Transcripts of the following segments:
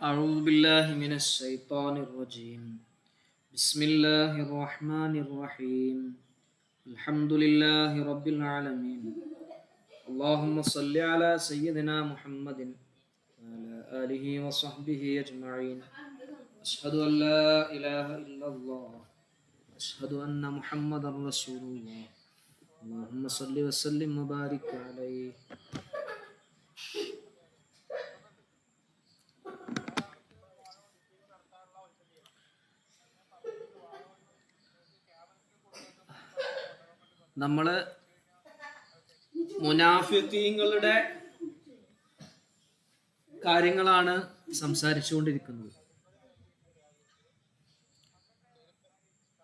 أعوذ بالله من الشيطان الرجيم. بسم الله الرحمن الرحيم. الحمد لله رب العالمين. اللهم صل على سيدنا محمد وعلى آله وصحبه أجمعين. أشهد أن لا إله إلا الله. أشهد أن محمدا رسول الله. اللهم صل وسلم وبارك عليه. നമ്മള് മുനാഫിഖീങ്ങളുടെ കാര്യങ്ങളാണ് സംസാരിച്ചുകൊണ്ടിരിക്കുന്നത്.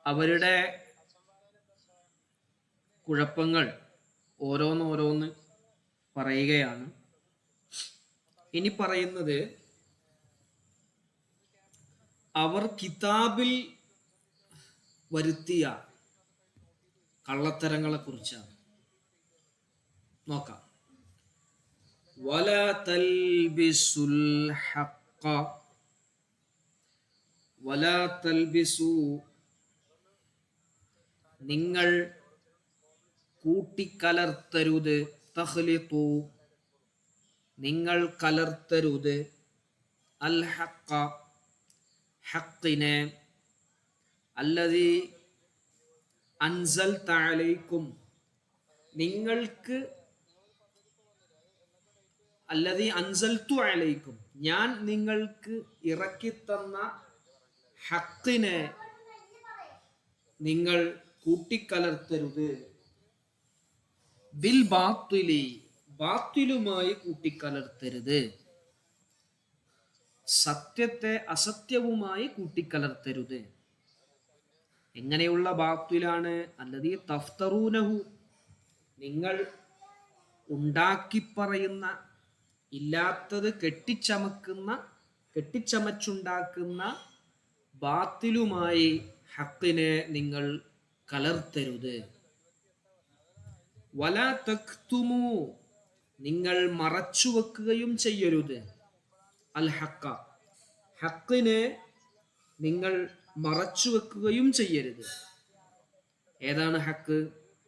അവരുടെ കുഴപ്പങ്ങൾ ഓരോന്നോരോന്ന് പറയുകയാണ്. ഇനി പറയുന്നത് അവർ കിതാബിൽ വരുത്തിയ കള്ളത്തരങ്ങളെ കുറിച്ചാണ്. നോക്കാം. വലാ തൽബിസുൽ ഹഖ്ഖ വലാ തൽബിസു, നിങ്ങൾ കൂട്ടിക്കലർത്തരുത്. തഖ്ലിതു, നിങ്ങൾ കലർത്തരുത്. അൽ ഹഖ്ഖ, ഹഖ്ഖിനെ. അല്ലദീ അൻസൽത അലൈക്കും, നിങ്ങൾക്ക്. അല്ലദീ അൻസൽതു അലൈക്കും, ഞാൻ നിങ്ങൾക്ക് ഇറക്കിത്തന്ന ഹഖ്ഖിനെ നിങ്ങൾ കൂട്ടിക്കലർത്തരുത്. ബിൽ ബാത്തിലി, ബാത്തിലുമായി കൂട്ടിക്കലർത്തരുത്. സത്യത്തെ അസത്യവുമായി കൂട്ടിക്കലർത്തരുത്. എങ്ങനെയുള്ള ബാത്തിലാണ്? അല്ലദീ തഫ്തറൂനഹു, നിങ്ങൾ ഉണ്ടാക്കി പറയുന്ന, ഇല്ലാത്തത് കെട്ടിച്ചമച്ചുണ്ടാക്കുന്ന ബാത്തിലുമായി ഹഖ്ഖിനെ നിങ്ങൾ കലർത്തരുത്. വലാ തക്തുമു, നിങ്ങൾ മറച്ചു വെക്കുകയും ചെയ്യരുത്. അൽ ഹഖ്ഖ, ഹഖ്ഖിനെ നിങ്ങൾ മറച്ചു വെക്കുകയും ചെയ്യരുത്. ഏതാണ് ഹഖ്?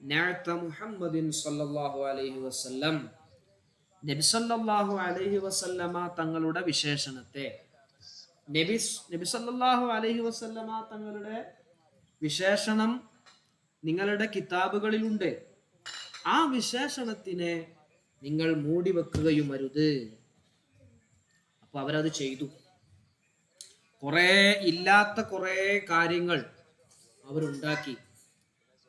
നഅത മുഹമ്മദിൻ സല്ലല്ലാഹു അലൈഹി വസല്ലം, നബി സല്ലല്ലാഹു അലൈഹി വസല്ലമ തങ്ങളുടെ വിശേഷണത്തെ. നബി സല്ലല്ലാഹു അലൈഹി വസല്ലമ തങ്ങളുടെ വിശേഷണം നിങ്ങളുടെ കിതാബുകളിലുണ്ട്. ആ വിശേഷണത്തിനെ നിങ്ങൾ മൂടി വെക്കുകയും അരുത്. അപ്പൊ അവരത് ചെയ്തു. ഇല്ലാത്ത കുറേ കാര്യങ്ങൾ അവരുണ്ടാക്കി,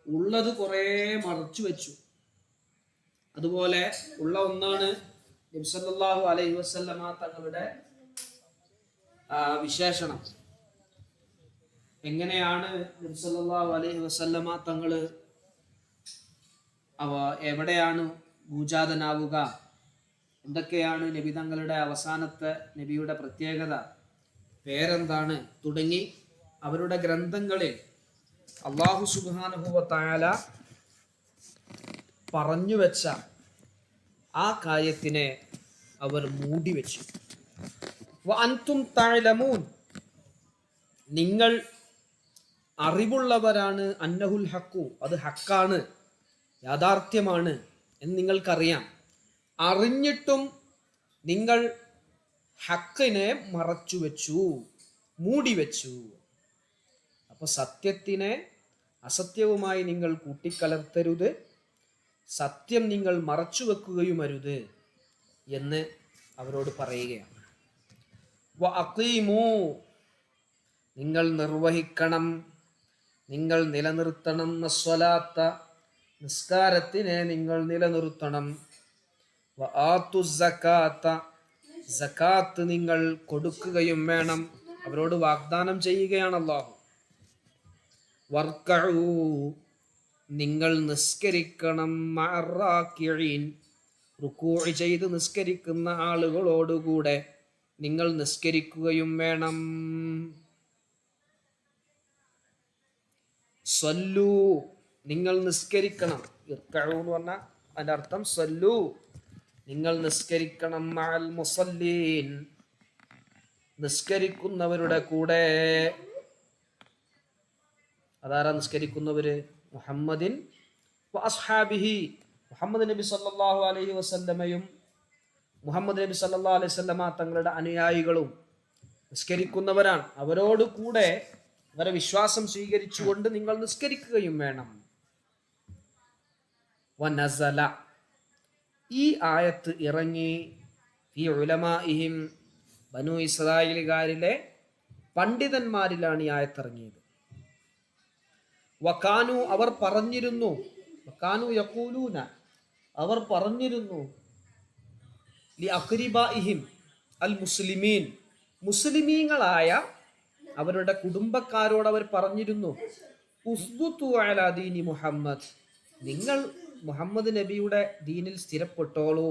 ഉള്ളത് കുറേ മറച്ചു വെച്ചു. അതുപോലെ ഉള്ള ഒന്നാണ് നബി സല്ലല്ലാഹു അലൈഹി വസല്ലമ തങ്ങളുടെ വിശേഷണം. എങ്ങനെയാണ് നബി സല്ലല്ലാഹു അലൈഹി വസല്ലമ തങ്ങള് എവിടെയാണ് ഭൂജാതനാവുക, എന്തൊക്കെയാണ് നബി തങ്ങളുടെ അവസാനത്തെ നബിയുടെ പ്രത്യേകത, പേരെന്താണ് തുടങ്ങി അവരുടെ ഗ്രന്ഥങ്ങളിൽ അല്ലാഹു സുബ്ഹാനഹു വ തആല പറഞ്ഞു വെച്ച ആ കാര്യത്തിനെ അവർ മൂടി വെച്ചു. വ അൻതും തഅലമൂൻ, നിങ്ങൾ അറിവുള്ളവരാണ്. അന്നഹുൽ ഹഖു, അത് ഹക്കാണ്, യാഥാർത്ഥ്യമാണ് എന്ന് നിങ്ങൾക്കറിയാം. അറിഞ്ഞിട്ടും നിങ്ങൾ ഹഖിനെ മറച്ചു വെച്ചു, മൂടി വെച്ചു. അപ്പൊ സത്യത്തിനെ അസത്യവുമായി നിങ്ങൾ കൂട്ടിക്കലർത്തരുത്, സത്യം നിങ്ങൾ മറച്ചു വെക്കുകയും അരുത് എന്ന് അവരോട് പറയുകയാണ്. വ അഖീമു, നിങ്ങൾ നിർവഹിക്കണം, നിങ്ങൾ നിലനിർത്തണം. അസ്വലാത്ത, നിസ്കാരത്തിനെ നിങ്ങൾ നിലനിർത്തണം. വ ആതു സകാത്ത, സകാത്ത് നിങ്ങൾ കൊടുക്കുകയും വേണം. അവരോട് വാഗ്ദാനം ചെയ്യുകയാണ് അല്ലാഹു. വർക്കഉ, നിങ്ങൾ നിസ്കരിക്കണം. മഅറാക്കിഈൻ, റുകൂഉ ചെയ്ത് നിസ്കരിക്കുന്ന ആളുകളോടുകൂടെ നിങ്ങൾ നിസ്കരിക്കുകയും വേണം. സല്ലു, നിങ്ങൾ നിസ്കരിക്കണം. ഇർക്കഉ എന്ന് പറഞ്ഞാൽ അതിന്റെ അർത്ഥം സല്ലു, നിങ്ങൾ നിസ്കരിക്കണം. മഅൽ മുസല്ലീൻ, നിസ്കരിക്കുന്നവരുടെ കൂടെ. അതാരാ നിസ്കരിക്കുന്നവര്? മുഹമ്മദിൻ വ അസ്ഹാബിഹി, മുഹമ്മദ് നബി സല്ലല്ലാഹു അലൈഹി വസല്ലമയും മുഹമ്മദ് നബി സല്ലല്ലാഹു അലൈഹി വസല്ലമ തങ്ങളുടെ അനുയായികളും നിസ്കരിക്കുന്നവരാണ്. അവരോട് കൂടെ അവരെ വിശ്വാസം സ്വീകരിച്ചുകൊണ്ട് നിങ്ങൾ നിസ്കരിക്കുകയും വേണം. വനസല, ഈ ആയത്ത് ഇറങ്ങി ഫീ ഉലമാഇഹിം, ബനു ഇസ്രായേലുകാരിലെ പണ്ഡിതന്മാരിലാണ് ഈ ആയത്ത് ഇറങ്ങിയത്. വകാനു, അവർ പറഞ്ഞിരുന്നു, വകാനു യഖൂലൂന, അവർ പറഞ്ഞിരുന്നു, ലി അഖ്രിബാഇഹിം അൽ മുസ്ലിമീൻ, മുസ്ലിമീങ്ങളായ അവരുടെ കുടുംബക്കാരോട് അവർ പറഞ്ഞിരുന്നു, ഉസ്ബുതു അലാ ദീനി മുഹമ്മദ്, നിങ്ങൾ മുഹമ്മദ് നബിയുടെ ദീനിൽ സ്ഥിരപ്പെട്ടോളൂ.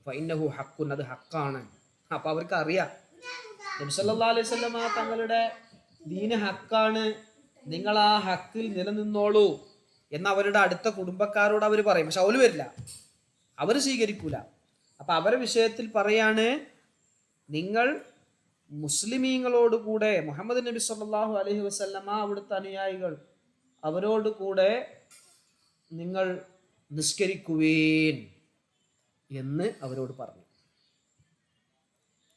ഫഇന്നഹു ഹഖ്കുൻ, അത് ഹക്കാണ്. അപ്പൊ അവർക്ക് അറിയാം നബി സല്ലല്ലാഹു അലൈഹി വസല്ലമ തങ്ങളുടെ ദീന് ഹക്കാണ്, നിങ്ങൾ ആ ഹക്കിൽ നിലനിന്നോളൂ എന്ന് അവരുടെ അടുത്ത കുടുംബക്കാരോട് അവർ പറയും. പക്ഷെ അവര് വരില്ല, അവർ സ്വീകരിക്കൂല. അപ്പൊ അവരുടെ വിഷയത്തിൽ പറയാണ്, നിങ്ങൾ മുസ്ലിമീങ്ങളോട് കൂടെ, മുഹമ്മദ് നബി സല്ലല്ലാഹു അലൈഹി വസല്ലമ അവിടുത്തെ അനുയായികൾ, അവരോട് കൂടെ നിങ്ങൾ നിസ്കരിക്കുവേൻ എന്ന് അവരോട് പറഞ്ഞു.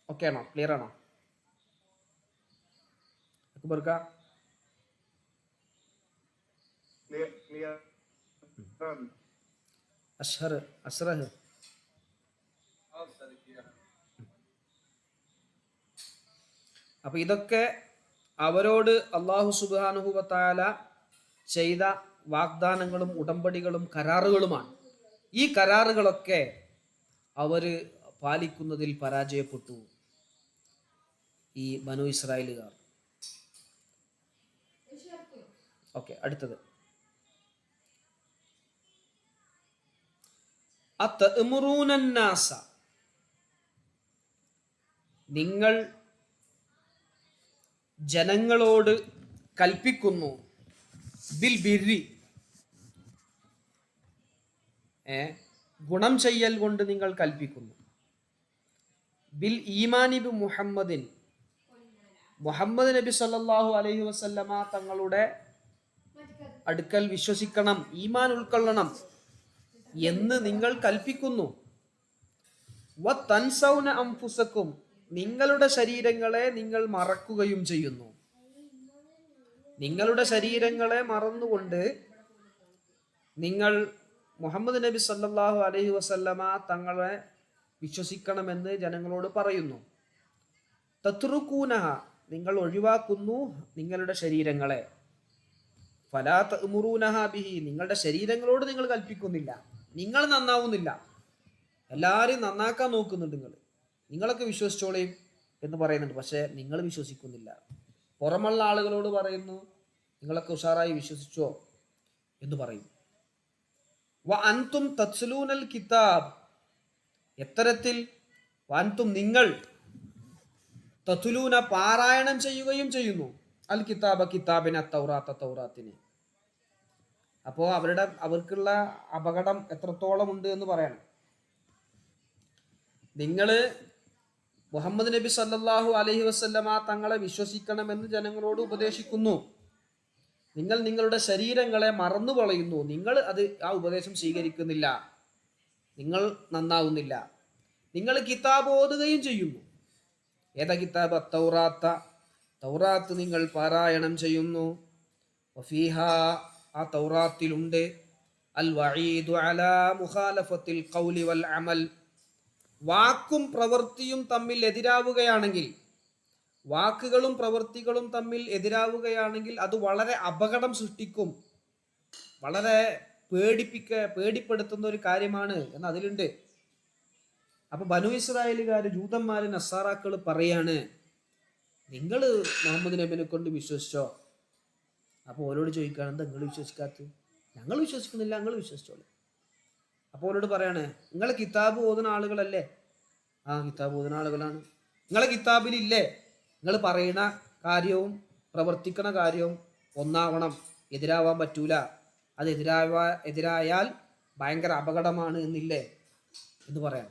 ഓക്കെ ആണോ? ക്ലിയർ ആണോ? അക്ബർക്ക അഷ്ഹർ അസ്റഹ് അപ്പൊ ഇതൊക്കെ അവരോട് അല്ലാഹു സുബ്ഹാനഹു വ തആല ചെയ്ത വാഗ്ദാനങ്ങളും ഉടമ്പടികളും കരാറുകളുമാണ്. ഈ കരാറുകളൊക്കെ അവര് പാലിക്കുന്നതിൽ പരാജയപ്പെട്ടു ഈ ബനു ഇസ്രായേലുകാർ. ഓക്കെ, അടുത്തത് അതഅ്മുറൂനന്നാസ, നിങ്ങൾ ജനങ്ങളോട് കൽപ്പിക്കുന്നു, ബിൽ ബിർരി, ഗുണം ചെയ്യൽ കൊണ്ട് നിങ്ങൾ കൽപ്പിക്കുന്നു, ബിൽ ഈമാനി ബി മുഹമ്മദിൻ, മുഹമ്മദ് നബി സല്ലല്ലാഹു അലൈഹി വസല്ലമ തങ്ങളുടെ അടുക്കൽ വിശ്വസിക്കണം, ഈമാൻ ഉൾക്കൊള്ളണം എന്ന് നിങ്ങൾ കൽപ്പിക്കുന്നു. വ തൻസൗന അൻഫുസക്കും, നിങ്ങളുടെ ശരീരങ്ങളെ നിങ്ങൾ മറക്കുകയും ചെയ്യുന്നു. നിങ്ങളുടെ ശരീരങ്ങളെ മറന്നുകൊണ്ട് നിങ്ങൾ മുഹമ്മദ് നബി സല്ലല്ലാഹു അലൈഹി വസല്ലമ തങ്ങളെ വിശ്വസിക്കണമെന്ന് ജനങ്ങളോട് പറയുന്നു. തത്റുകൂനഹ, നിങ്ങൾ ഒഴിവാക്കുന്നു നിങ്ങളുടെ ശരീരങ്ങളെ. ഫലാ തഅ്മുറൂനഹ ബിഹി, നിങ്ങളുടെ ശരീരങ്ങളോട് നിങ്ങൾ കൽപ്പിക്കുന്നില്ല, നിങ്ങൾ നന്നാവുന്നില്ല, എല്ലാവരെയും നന്നാക്കാൻ നോക്കുന്നുണ്ട്. നിങ്ങളൊക്കെ വിശ്വസിച്ചോളയും എന്ന് പറയുന്നുണ്ട്, പക്ഷെ നിങ്ങൾ വിശ്വസിക്കുന്നില്ല. പുറമുള്ള ആളുകളോട് പറയുന്നു, നിങ്ങളൊക്കെ ഉഷാറായി വിശ്വസിച്ചോ എന്ന് പറയും. വ അൻതും തത്സ്ലൂനൽ കിതാബ്, എത്തരത്തിൽ? വഅൻതും, നിങ്ങൾ, തത്ലൂന, പാരായണം ചെയ്യുകയും ചെയ്യുന്നു, അൽ കിതാബ, കിതാബിനെ, തൗറാത്ത, തൗറാത്തിനെ. അപ്പോ അവർക്കുള്ള അപകടം എത്രത്തോളം ഉണ്ട് എന്ന് പറയണം. നിങ്ങള് മുഹമ്മദ് നബി സല്ലല്ലാഹു അലൈഹി വസല്ലമ തങ്ങളെ വിശ്വസിക്കണമെന്ന് ജനങ്ങളോട് ഉപദേശിക്കുന്നു, നിങ്ങൾ നിങ്ങളുടെ ശരീരങ്ങളെ മറന്നു കളയുന്നു, നിങ്ങൾ ആ ഉപദേശം സ്വീകരിക്കുന്നില്ല, നിങ്ങൾ നന്നാവുന്നില്ല. നിങ്ങൾ കിതാബ് ഓതുകയും ചെയ്യുന്നു. ഏതാ കിതാബ്? തൗറാത്ത, തൗറാത്ത് നിങ്ങൾ പാരായണം ചെയ്യുന്നു. വഫീഹാ, ആ തൗറാത്തിലുണ്ട്, അൽ വഈദു അലാ മുഖാലഫത്തിൽ ഖൗലി വൽ അമൽ, വാക്കും പ്രവൃത്തിയും തമ്മിൽ എതിരാവുകയാണെങ്കിൽ, വാക്കുകളും പ്രവൃത്തികളും തമ്മിൽ എതിരാവുകയാണെങ്കിൽ അത് വളരെ അപകടം സൃഷ്ടിക്കും, വളരെ പേടിപ്പെടുത്തുന്ന ഒരു കാര്യമാണ് എന്ന് അതിലുണ്ട്. അപ്പൊ ബനു ഇസ്രായേലുകാര്, ജൂതന്മാര്, നസാറാക്കള് പറയാണ്, നിങ്ങൾ മുഹമ്മദ് നബിനെ കൊണ്ട് വിശ്വസിച്ചോ? അപ്പോൾ ഓരോട് ചോദിക്കുകയാണ്, എന്താ നിങ്ങൾ വിശ്വസിക്കാത്ത? ഞങ്ങൾ വിശ്വസിക്കുന്നില്ല, നിങ്ങൾ വിശ്വസിച്ചോളൂ. അപ്പോൾ ഓരോട് പറയാണ്, നിങ്ങളെ കിതാബ് ഓതുന്ന ആളുകളല്ലേ? ആ, കിതാബ് ഓതുന്ന ആളുകളാണ്. നിങ്ങളെ കിതാബിലില്ലേ നിങ്ങൾ പറയുന്ന കാര്യവും പ്രവർത്തിക്കുന്ന കാര്യവും ഒന്നാവണം, എതിരാവാൻ പറ്റൂല, അത് എതിരായാൽ ഭയങ്കര അപകടമാണ് എന്നില്ലേ എന്ന് പറയാം.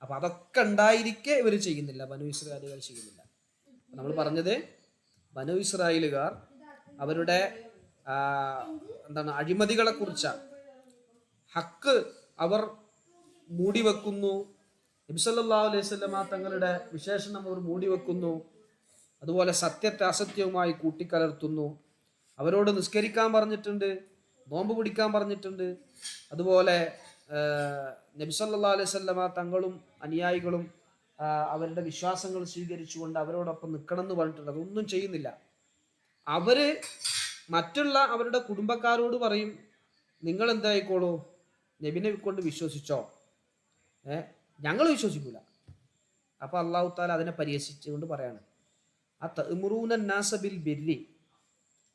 അപ്പൊ അതൊക്കെ ഉണ്ടായിരിക്കെ ഇവർ ചെയ്യുന്നില്ല, ബനു ഇസ്രായേലുകാർ ചെയ്യുന്നില്ല. നമ്മൾ പറഞ്ഞത് ബനു ഇസ്രായേലുകാർ അവരുടെ എന്താണ് അഴിമതികളെ കുറിച്ചാണ്. ഹക്ക് അവർ മൂടി വെക്കുന്നു, നബി സല്ലല്ലാഹു അലൈഹി വസല്ലമ തങ്ങളുടെ വിശേഷണം അവർ മൂടി വെക്കുന്നു, അതുപോലെ സത്യത്തെ അസത്യവുമായി കൂട്ടിക്കലർത്തുന്നു. അവരോട് നിസ്കരിക്കാൻ പറഞ്ഞിട്ടുണ്ട്, നോമ്പ് പിടിക്കാൻ പറഞ്ഞിട്ടുണ്ട്, അതുപോലെ നബി സല്ലല്ലാഹു അലൈഹി വസല്ലമ തങ്ങളും അനുയായികളും അവരുടെ വിശ്വാസങ്ങൾ സ്വീകരിച്ചുകൊണ്ട് അവരോടൊപ്പം നിൽക്കണം എന്ന് പറഞ്ഞിട്ടുണ്ട്. അതൊന്നും ചെയ്യുന്നില്ല. അവര് മറ്റുള്ള അവരുടെ കുടുംബക്കാരോട് പറയും, നിങ്ങൾ എന്തായിക്കോളൂ, നബിനെ കൊണ്ട് വിശ്വസിച്ചോ, ഞങ്ങൾ വിശ്വസിക്കൂല. അപ്പൊ അല്ലാഹു തആല അതിനെ പരിഹസിച്ചുകൊണ്ട് പറയാണ്, അതഅ്മുറൂന അന്നാസ ബിൽ ബിർരി,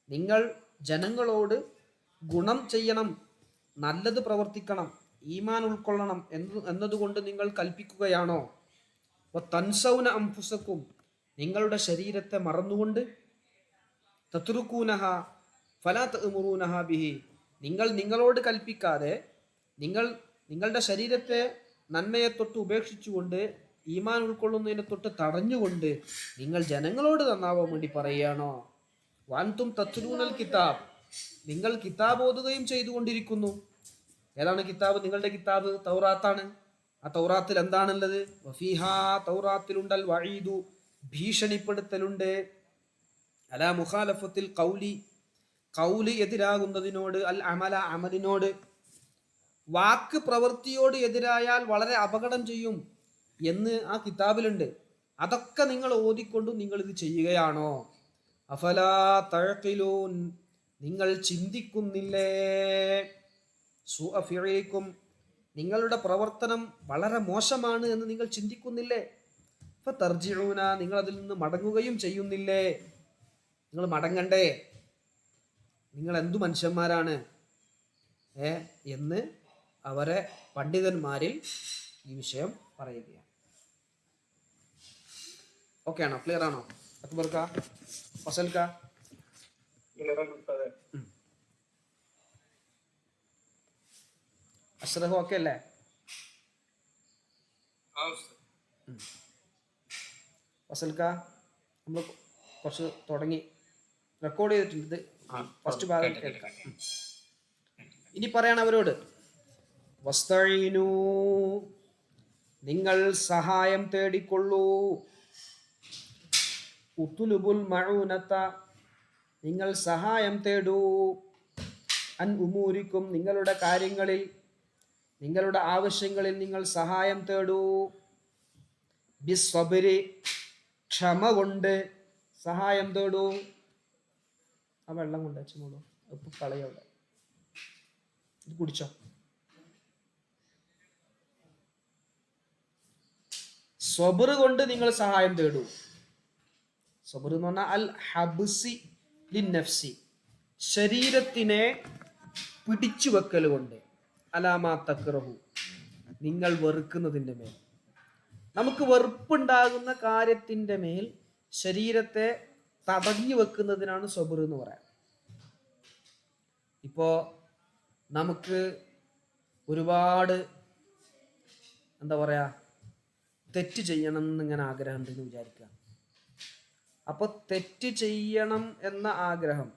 നിങ്ങൾ ജനങ്ങളോട് ഗുണം ചെയ്യണം, നല്ലത് പ്രവർത്തിക്കണം, ഈമാൻ ഉൾക്കൊള്ളണം എന്നതുകൊണ്ട് നിങ്ങൾ കൽപ്പിക്കുകയാണോ? തൻസൗന അൻഫുസക്കും, നിങ്ങളുടെ ശരീരത്തെ മറന്നുകൊണ്ട്, തത്റുകൂനഹ ഫലാ തഅ്മുറൂനഹ ബിഹി, നിങ്ങൾ നിങ്ങളോട് കൽപ്പിക്കാതെ നിങ്ങളുടെ ശരീരത്തെ നന്മയെ തൊട്ട് ഉപേക്ഷിച്ചുകൊണ്ട് ഈമാൻ ഉൾക്കൊള്ളുന്നതിനെ തൊട്ട് തടഞ്ഞുകൊണ്ട് നിങ്ങൾ ജനങ്ങളോട് നന്നാവാൻ വേണ്ടി പറയുകയാണോ? വാൻതും തത്ലൂനൽ കിതാബ്, നിങ്ങൾ കിതാബ് ഓതുകയും ചെയ്തുകൊണ്ടിരിക്കുന്നു. ഏതാണ് കിതാബ്? നിങ്ങളുടെ കിതാബ് തൗറാത്താണ്. ആ തൗറാത്തിൽ എന്താണുള്ളത്? വഫീഹാ, തൗറാത്തിലുണ്ടൽ വഈദു, ഭീഷണിപ്പെടുത്തലുണ്ട്, അലാ മുഖാലഫത്തിൽ ഖൗലി, ഖൗലി എതിരാകുന്നതിനോട്, അൽ അമല, അമലിനോട്, വാക്ക് പ്രവൃത്തിയോട് എതിരായാൽ വളരെ അപകടം ചെയ്യും എന്ന് ആ കിതാബിലുണ്ട്. അതൊക്കെ നിങ്ങൾ ഓതിക്കൊണ്ടും നിങ്ങൾ ഇത് ചെയ്യുകയാണോ? അഫലാ തഅഖിലൂൻ, നിങ്ങൾ ചിന്തിക്കുന്നില്ലേ? സുഅ ഫിഇലിക്കും, നിങ്ങളുടെ പ്രവർത്തനം വളരെ മോശമാണ് എന്ന് നിങ്ങൾ ചിന്തിക്കുന്നില്ലേ? ഫതർജിഊന, നിങ്ങൾ അതിൽ നിന്ന് മടങ്ങുകയും ചെയ്യുന്നില്ലേ? നിങ്ങൾ മടങ്ങണ്ടേ? നിങ്ങൾ എന്തു മനുഷ്യന്മാരാണ് എന്ന് അവരെ പണ്ഡിതന്മാരിൽ ഈ വിഷയം പറയുകയാണ്. ഓക്കെ ആണോ? ക്ലിയർ ആണോ? അക്ബർക്ക, ഫസൽക്ക? അഷ്റഫ് ഓക്കെ അല്ലേ? ഫസൽക്ക, നമ്മൾ കുറച്ച് തുടങ്ങി റെക്കോർഡ് ചെയ്തിട്ടുണ്ട്, ഫസ്റ്റ് ഭാഗം കേൾക്കാം. ഇനി പറയണം അവരോട്, വസ്തഈനൂ, നിങ്ങൾ സഹായം തേടിക്കൊള്ളൂ, ഉത്ലുബുൽ മഊനത, നിങ്ങൾ സഹായം തേടൂ, അൻ ഉമൂരിക്കും, നിങ്ങളുടെ കാര്യങ്ങളിൽ, നിങ്ങളുടെ ആവശ്യങ്ങളിൽ നിങ്ങൾ സഹായം തേടൂ, ബിസ്സബ്രി, ക്ഷമ കൊണ്ട് സഹായം തേടൂ. ആ വെള്ളം കൊണ്ട് വെച്ചോളൂ, ഇപ്പൊ കളയോടെ, ഇത് കുടിച്ചോ. സ്വബർ കൊണ്ട് നിങ്ങൾ സഹായം തേടൂ. സ്വബർ എന്ന് പറഞ്ഞാൽ അൽ ഹബ്സി ലിന്നഫ്സി, ശരീരത്തിനെ പിടിച്ചു വെക്കൽ കൊണ്ട്, അലാമാ തക്റഹു, നിങ്ങൾ വെറുക്കുന്നതിൻ്റെ മേൽ, നമുക്ക് വെറുപ്പുണ്ടാകുന്ന കാര്യത്തിൻ്റെ മേൽ ശരീരത്തെ തടഞ്ഞു വെക്കുന്നതിനാണ് സ്വബർ എന്ന് പറയാം. ഇപ്പോ നമുക്ക് ഒരുപാട് എന്താ പറയാ, തെറ്റ് ചെയ്യണം എന്നിങ്ങനെ ആഗ്രഹം ഉണ്ടെന്ന് വിചാരിക്കുക. അപ്പൊ തെറ്റ് ചെയ്യണം എന്ന ആഗ്രഹം,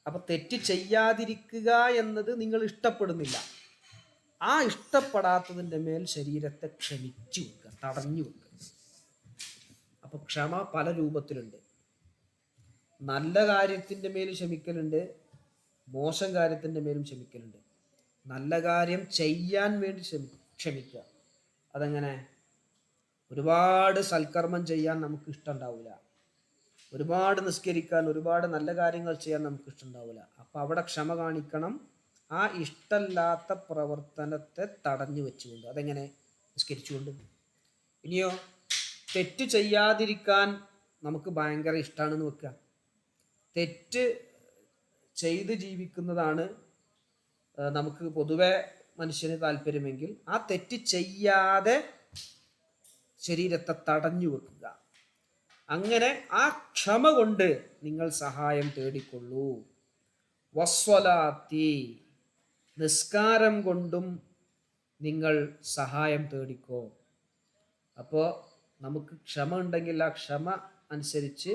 അപ്പൊ തെറ്റ് ചെയ്യാതിരിക്കുക എന്നത് നിങ്ങൾ ഇഷ്ടപ്പെടുന്നില്ല. ആ ഇഷ്ടപ്പെടാത്തതിൻ്റെ മേൽ ശരീരത്തെ ക്ഷമിച്ചു വെക്കുക, തടഞ്ഞു വെക്കുക. അപ്പൊ ക്ഷമ പല രൂപത്തിലുണ്ട്. നല്ല കാര്യത്തിൻ്റെ മേൽ ക്ഷമിക്കലുണ്ട്, മോശം കാര്യത്തിൻ്റെ മേലും ക്ഷമിക്കലുണ്ട്. നല്ല കാര്യം ചെയ്യാൻ വേണ്ടി ക്ഷമിക്കുക. അതെങ്ങനെ? ഒരുപാട് സൽക്കർമ്മം ചെയ്യാൻ നമുക്ക് ഇഷ്ടമുണ്ടാവില്ല, ഒരുപാട് നിസ്കരിക്കാൻ, ഒരുപാട് നല്ല കാര്യങ്ങൾ ചെയ്യാൻ നമുക്ക് ഇഷ്ടമുണ്ടാവില്ല. അപ്പം അവിടെ ക്ഷമ കാണിക്കണം, ആ ഇഷ്ടമല്ലാത്ത പ്രവർത്തനത്തെ തടഞ്ഞു വെച്ചുകൊണ്ട്. അതെങ്ങനെ? നിസ്കരിച്ചുകൊണ്ട്. ഇനിയോ, തെറ്റ് ചെയ്യാതിരിക്കാൻ നമുക്ക് ഭയങ്കര ഇഷ്ടമാണെന്ന് വെക്കുക. തെറ്റ് ചെയ്ത് ജീവിക്കുന്നതാണ് നമുക്ക് പൊതുവെ മനുഷ്യന് താല്പര്യമെങ്കിൽ ആ തെറ്റ് ചെയ്യാതെ ശരീരത്തെ തടഞ്ഞു വെക്കുക. അങ്ങനെ ആ ക്ഷമ കൊണ്ട് നിങ്ങൾ സഹായം തേടിക്കൊള്ളൂ. വസ്വലാത്തി, നിസ്കാരം കൊണ്ടും നിങ്ങൾ സഹായം തേടിക്കോ. അപ്പോൾ നമുക്ക് ക്ഷമ ഉണ്ടെങ്കിൽ ആ ക്ഷമ അനുസരിച്ച്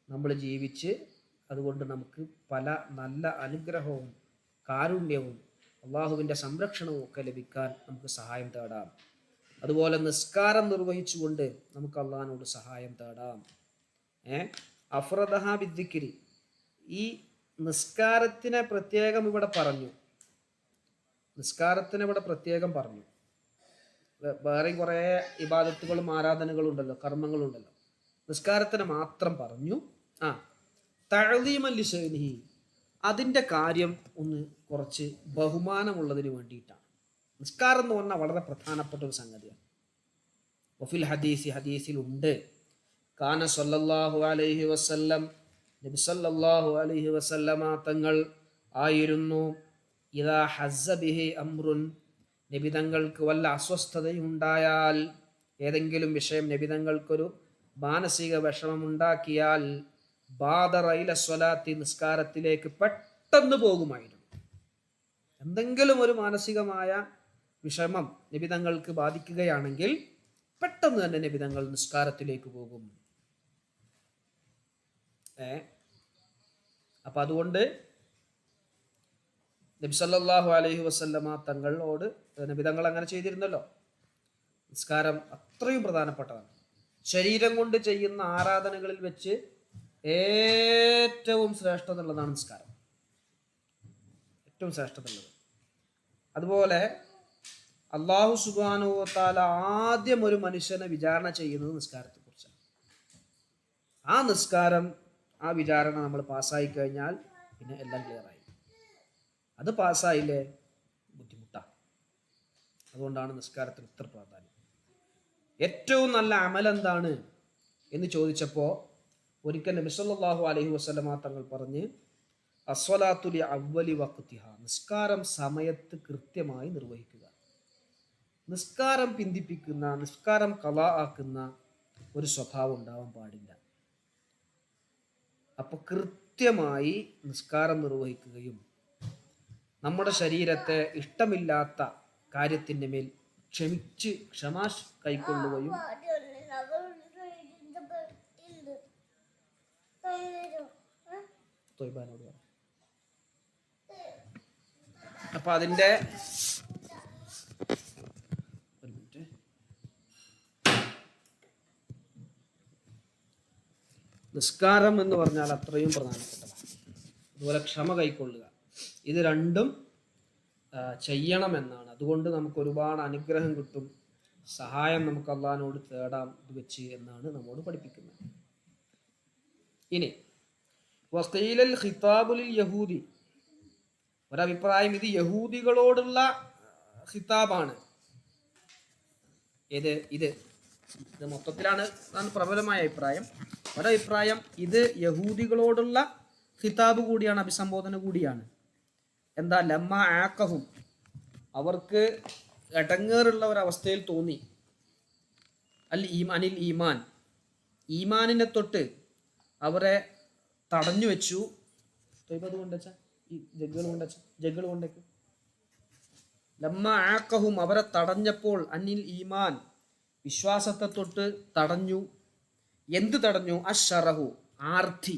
നമ്മൾ ജീവിച്ച് അതുകൊണ്ട് നമുക്ക് പല നല്ല അനുഗ്രഹവും കാരുണ്യവും അള്ളാഹുവിൻ്റെ സംരക്ഷണവും ഒക്കെ ലഭിക്കാൻ നമുക്ക് സഹായം തേടാം. അതുപോലെ നിസ്കാരം നിർവഹിച്ചുകൊണ്ട് നമുക്ക് അള്ളാഹിനോട് സഹായം തേടാം. അഫ്രദഹ ബിദ്ദിക്രി, ഈ നിസ്കാരത്തിനെ പ്രത്യേകം ഇവിടെ പറഞ്ഞു. നിസ്കാരത്തിനെ ഇവിടെ പ്രത്യേകം പറഞ്ഞു. വേറെയും കുറേ ഇബാദത്തുകളും ആരാധനകളും ഉണ്ടല്ലോ, കർമ്മങ്ങളുണ്ടല്ലോ. നിസ്കാരത്തിനെ മാത്രം പറഞ്ഞു. തഅ്ദീമൻ ലിശഅനിഹി, അതിൻ്റെ കാര്യം ഒന്ന് കുറച്ച് ബഹുമാനമുള്ളതിന് വേണ്ടിയിട്ടാണ്. നിസ്കാരം എന്ന് പറഞ്ഞാൽ വളരെ പ്രധാനപ്പെട്ട ഒരു സംഗതിയാണ്. വഫിൽ ഹദീസി, ഹദീസിലുണ്ട്, കാന സല്ലല്ലാഹു അലൈഹി വസല്ലം, നബി സല്ലല്ലാഹു അലൈഹി വസല്ലമ തങ്ങൾ ആയിരുന്നു, ഇദാ ഹസ്സ ബിഹി അംറുൻ, നബിതങ്ങൾക്ക് വല്ല അസ്വസ്ഥതയുണ്ടായാൽ, ഏതെങ്കിലും വിഷയം നബിതങ്ങൾക്കൊരു മാനസിക വിഷമമുണ്ടാക്കിയാൽ, ബാദറ ഇല സ്വലാത്തി, നിസ്കാരത്തിലേക്ക് പെട്ടെന്ന് പോകുമായിരുന്നു. എന്തെങ്കിലും ഒരു മാനസികമായ വിഷമം നബിതങ്ങൾക്ക് ബാധിക്കുകയാണെങ്കിൽ പെട്ടെന്ന് തന്നെ നബിതങ്ങൾ നിസ്കാരത്തിലേക്ക് പോകും. അപ്പൊ അതുകൊണ്ട് നബി സല്ലല്ലാഹു അലൈഹി വസല്ലമ തങ്ങളോട് നബിതങ്ങൾ അങ്ങനെ ചെയ്തിരുന്നല്ലോ. നിസ്കാരം അത്രയും പ്രധാനപ്പെട്ടതാണ്. ശരീരം കൊണ്ട് ചെയ്യുന്ന ആരാധനകളിൽ വെച്ച് ഏറ്റവും ശ്രേഷ്ഠത ഉള്ളതാണ് നിസ്കാരം, ഏറ്റവും ശ്രേഷ്ഠത ഉള്ളത്. അതുപോലെ അല്ലാഹു സുബ്ഹാനഹു വ തആല ആദ്യം ഒരു മനുഷ്യനെ വിചാരണ ചെയ്യുന്നത് നിസ്കാരത്തെ കുറിച്ചാണ്. ആ നിസ്കാരം, ആ വിചാരണ നമ്മൾ പാസ്സായി കഴിഞ്ഞാൽ പിന്നെ എല്ലാം ക്ലിയറായി. അത് പാസ്സായില്ലേ ബുദ്ധിമുട്ടാണ്. അതുകൊണ്ടാണ് നിസ്കാരത്തിന് ഇത്ര പ്രാധാന്യം. ഏറ്റവും നല്ല അമൽ എന്താണ് എന്ന് ചോദിച്ചപ്പോൾ ഒരിക്കൽ നബി സല്ലല്ലാഹു അലൈഹി വസല്ലമ തങ്ങൾ പറഞ്ഞ്, അസ്വലാത്തു ലി അവ്വലി വഖ്തിഹ, നിസ്കാരം സമയത്ത് കൃത്യമായി നിർവഹിക്കുക. നിസ്കാരം പിന്തിപ്പിക്കുന്ന, നിസ്കാരം ഖളാ ആക്കുന്ന ഒരു സ്വഭാവം ഉണ്ടാവാൻ പാടില്ല. അപ്പൊ കൃത്യമായി നിസ്കാരം നിർവഹിക്കുകയും നമ്മുടെ ശരീരത്തെ ഇഷ്ടമില്ലാത്ത കാര്യത്തിൻ്റെ മേൽ ക്ഷമ കൈക്കൊള്ളുകയും അപ്പൊ അതിൻ്റെ നിസ്കാരം എന്ന് പറഞ്ഞാൽ അത്രയും പ്രധാനപ്പെട്ടതാണ്. അതുപോലെ ക്ഷമ കൈക്കൊള്ളുക, ഇത് രണ്ടും ചെയ്യണമെന്നാണ്. അതുകൊണ്ട് നമുക്ക് ഒരുപാട് അനുഗ്രഹം കിട്ടും, സഹായം നമുക്ക് അള്ളാഹിനോട് തേടാം ഇത് വെച്ച് എന്നാണ് നമ്മോട് പഠിപ്പിക്കുന്നത്. ഇനി വഖീലൽ ഖിതാബുൽ യഹൂദി, ഒരഭിപ്രായം ഇത് യഹൂദികളോടുള്ള ഖിതാബാണ്. ഇത് മൊത്തത്തിലാണ് പ്രബലമായ അഭിപ്രായം. ഒരഭിപ്രായം ഇത് യഹൂദികളോടുള്ള ഖിതാബ് കൂടിയാണ്, അഭിസംബോധന കൂടിയാണ്. എന്താ, ലമ്മ ആക്കഹും, അവർക്ക് ഇടങ്ങേറുള്ള ഒരവസ്ഥയിൽ തോന്നി, അനിൽ ഈമാൻ, ഈമാനിനെ തൊട്ട് അവരെ തടഞ്ഞു വെച്ചു. അത് കൊണ്ടുവച്ച ഈ ജഗ്ഗുകൾ കൊണ്ടേക്ക്. ലമ്മ ആക്കഹും, അവരെ തടഞ്ഞപ്പോൾ, അനിൽ ഈമാൻ, വിശ്വാസത്തെ തൊട്ട് തടഞ്ഞു. എന്ത് തടഞ്ഞു? അശ്ശറഹു, ആർത്തി,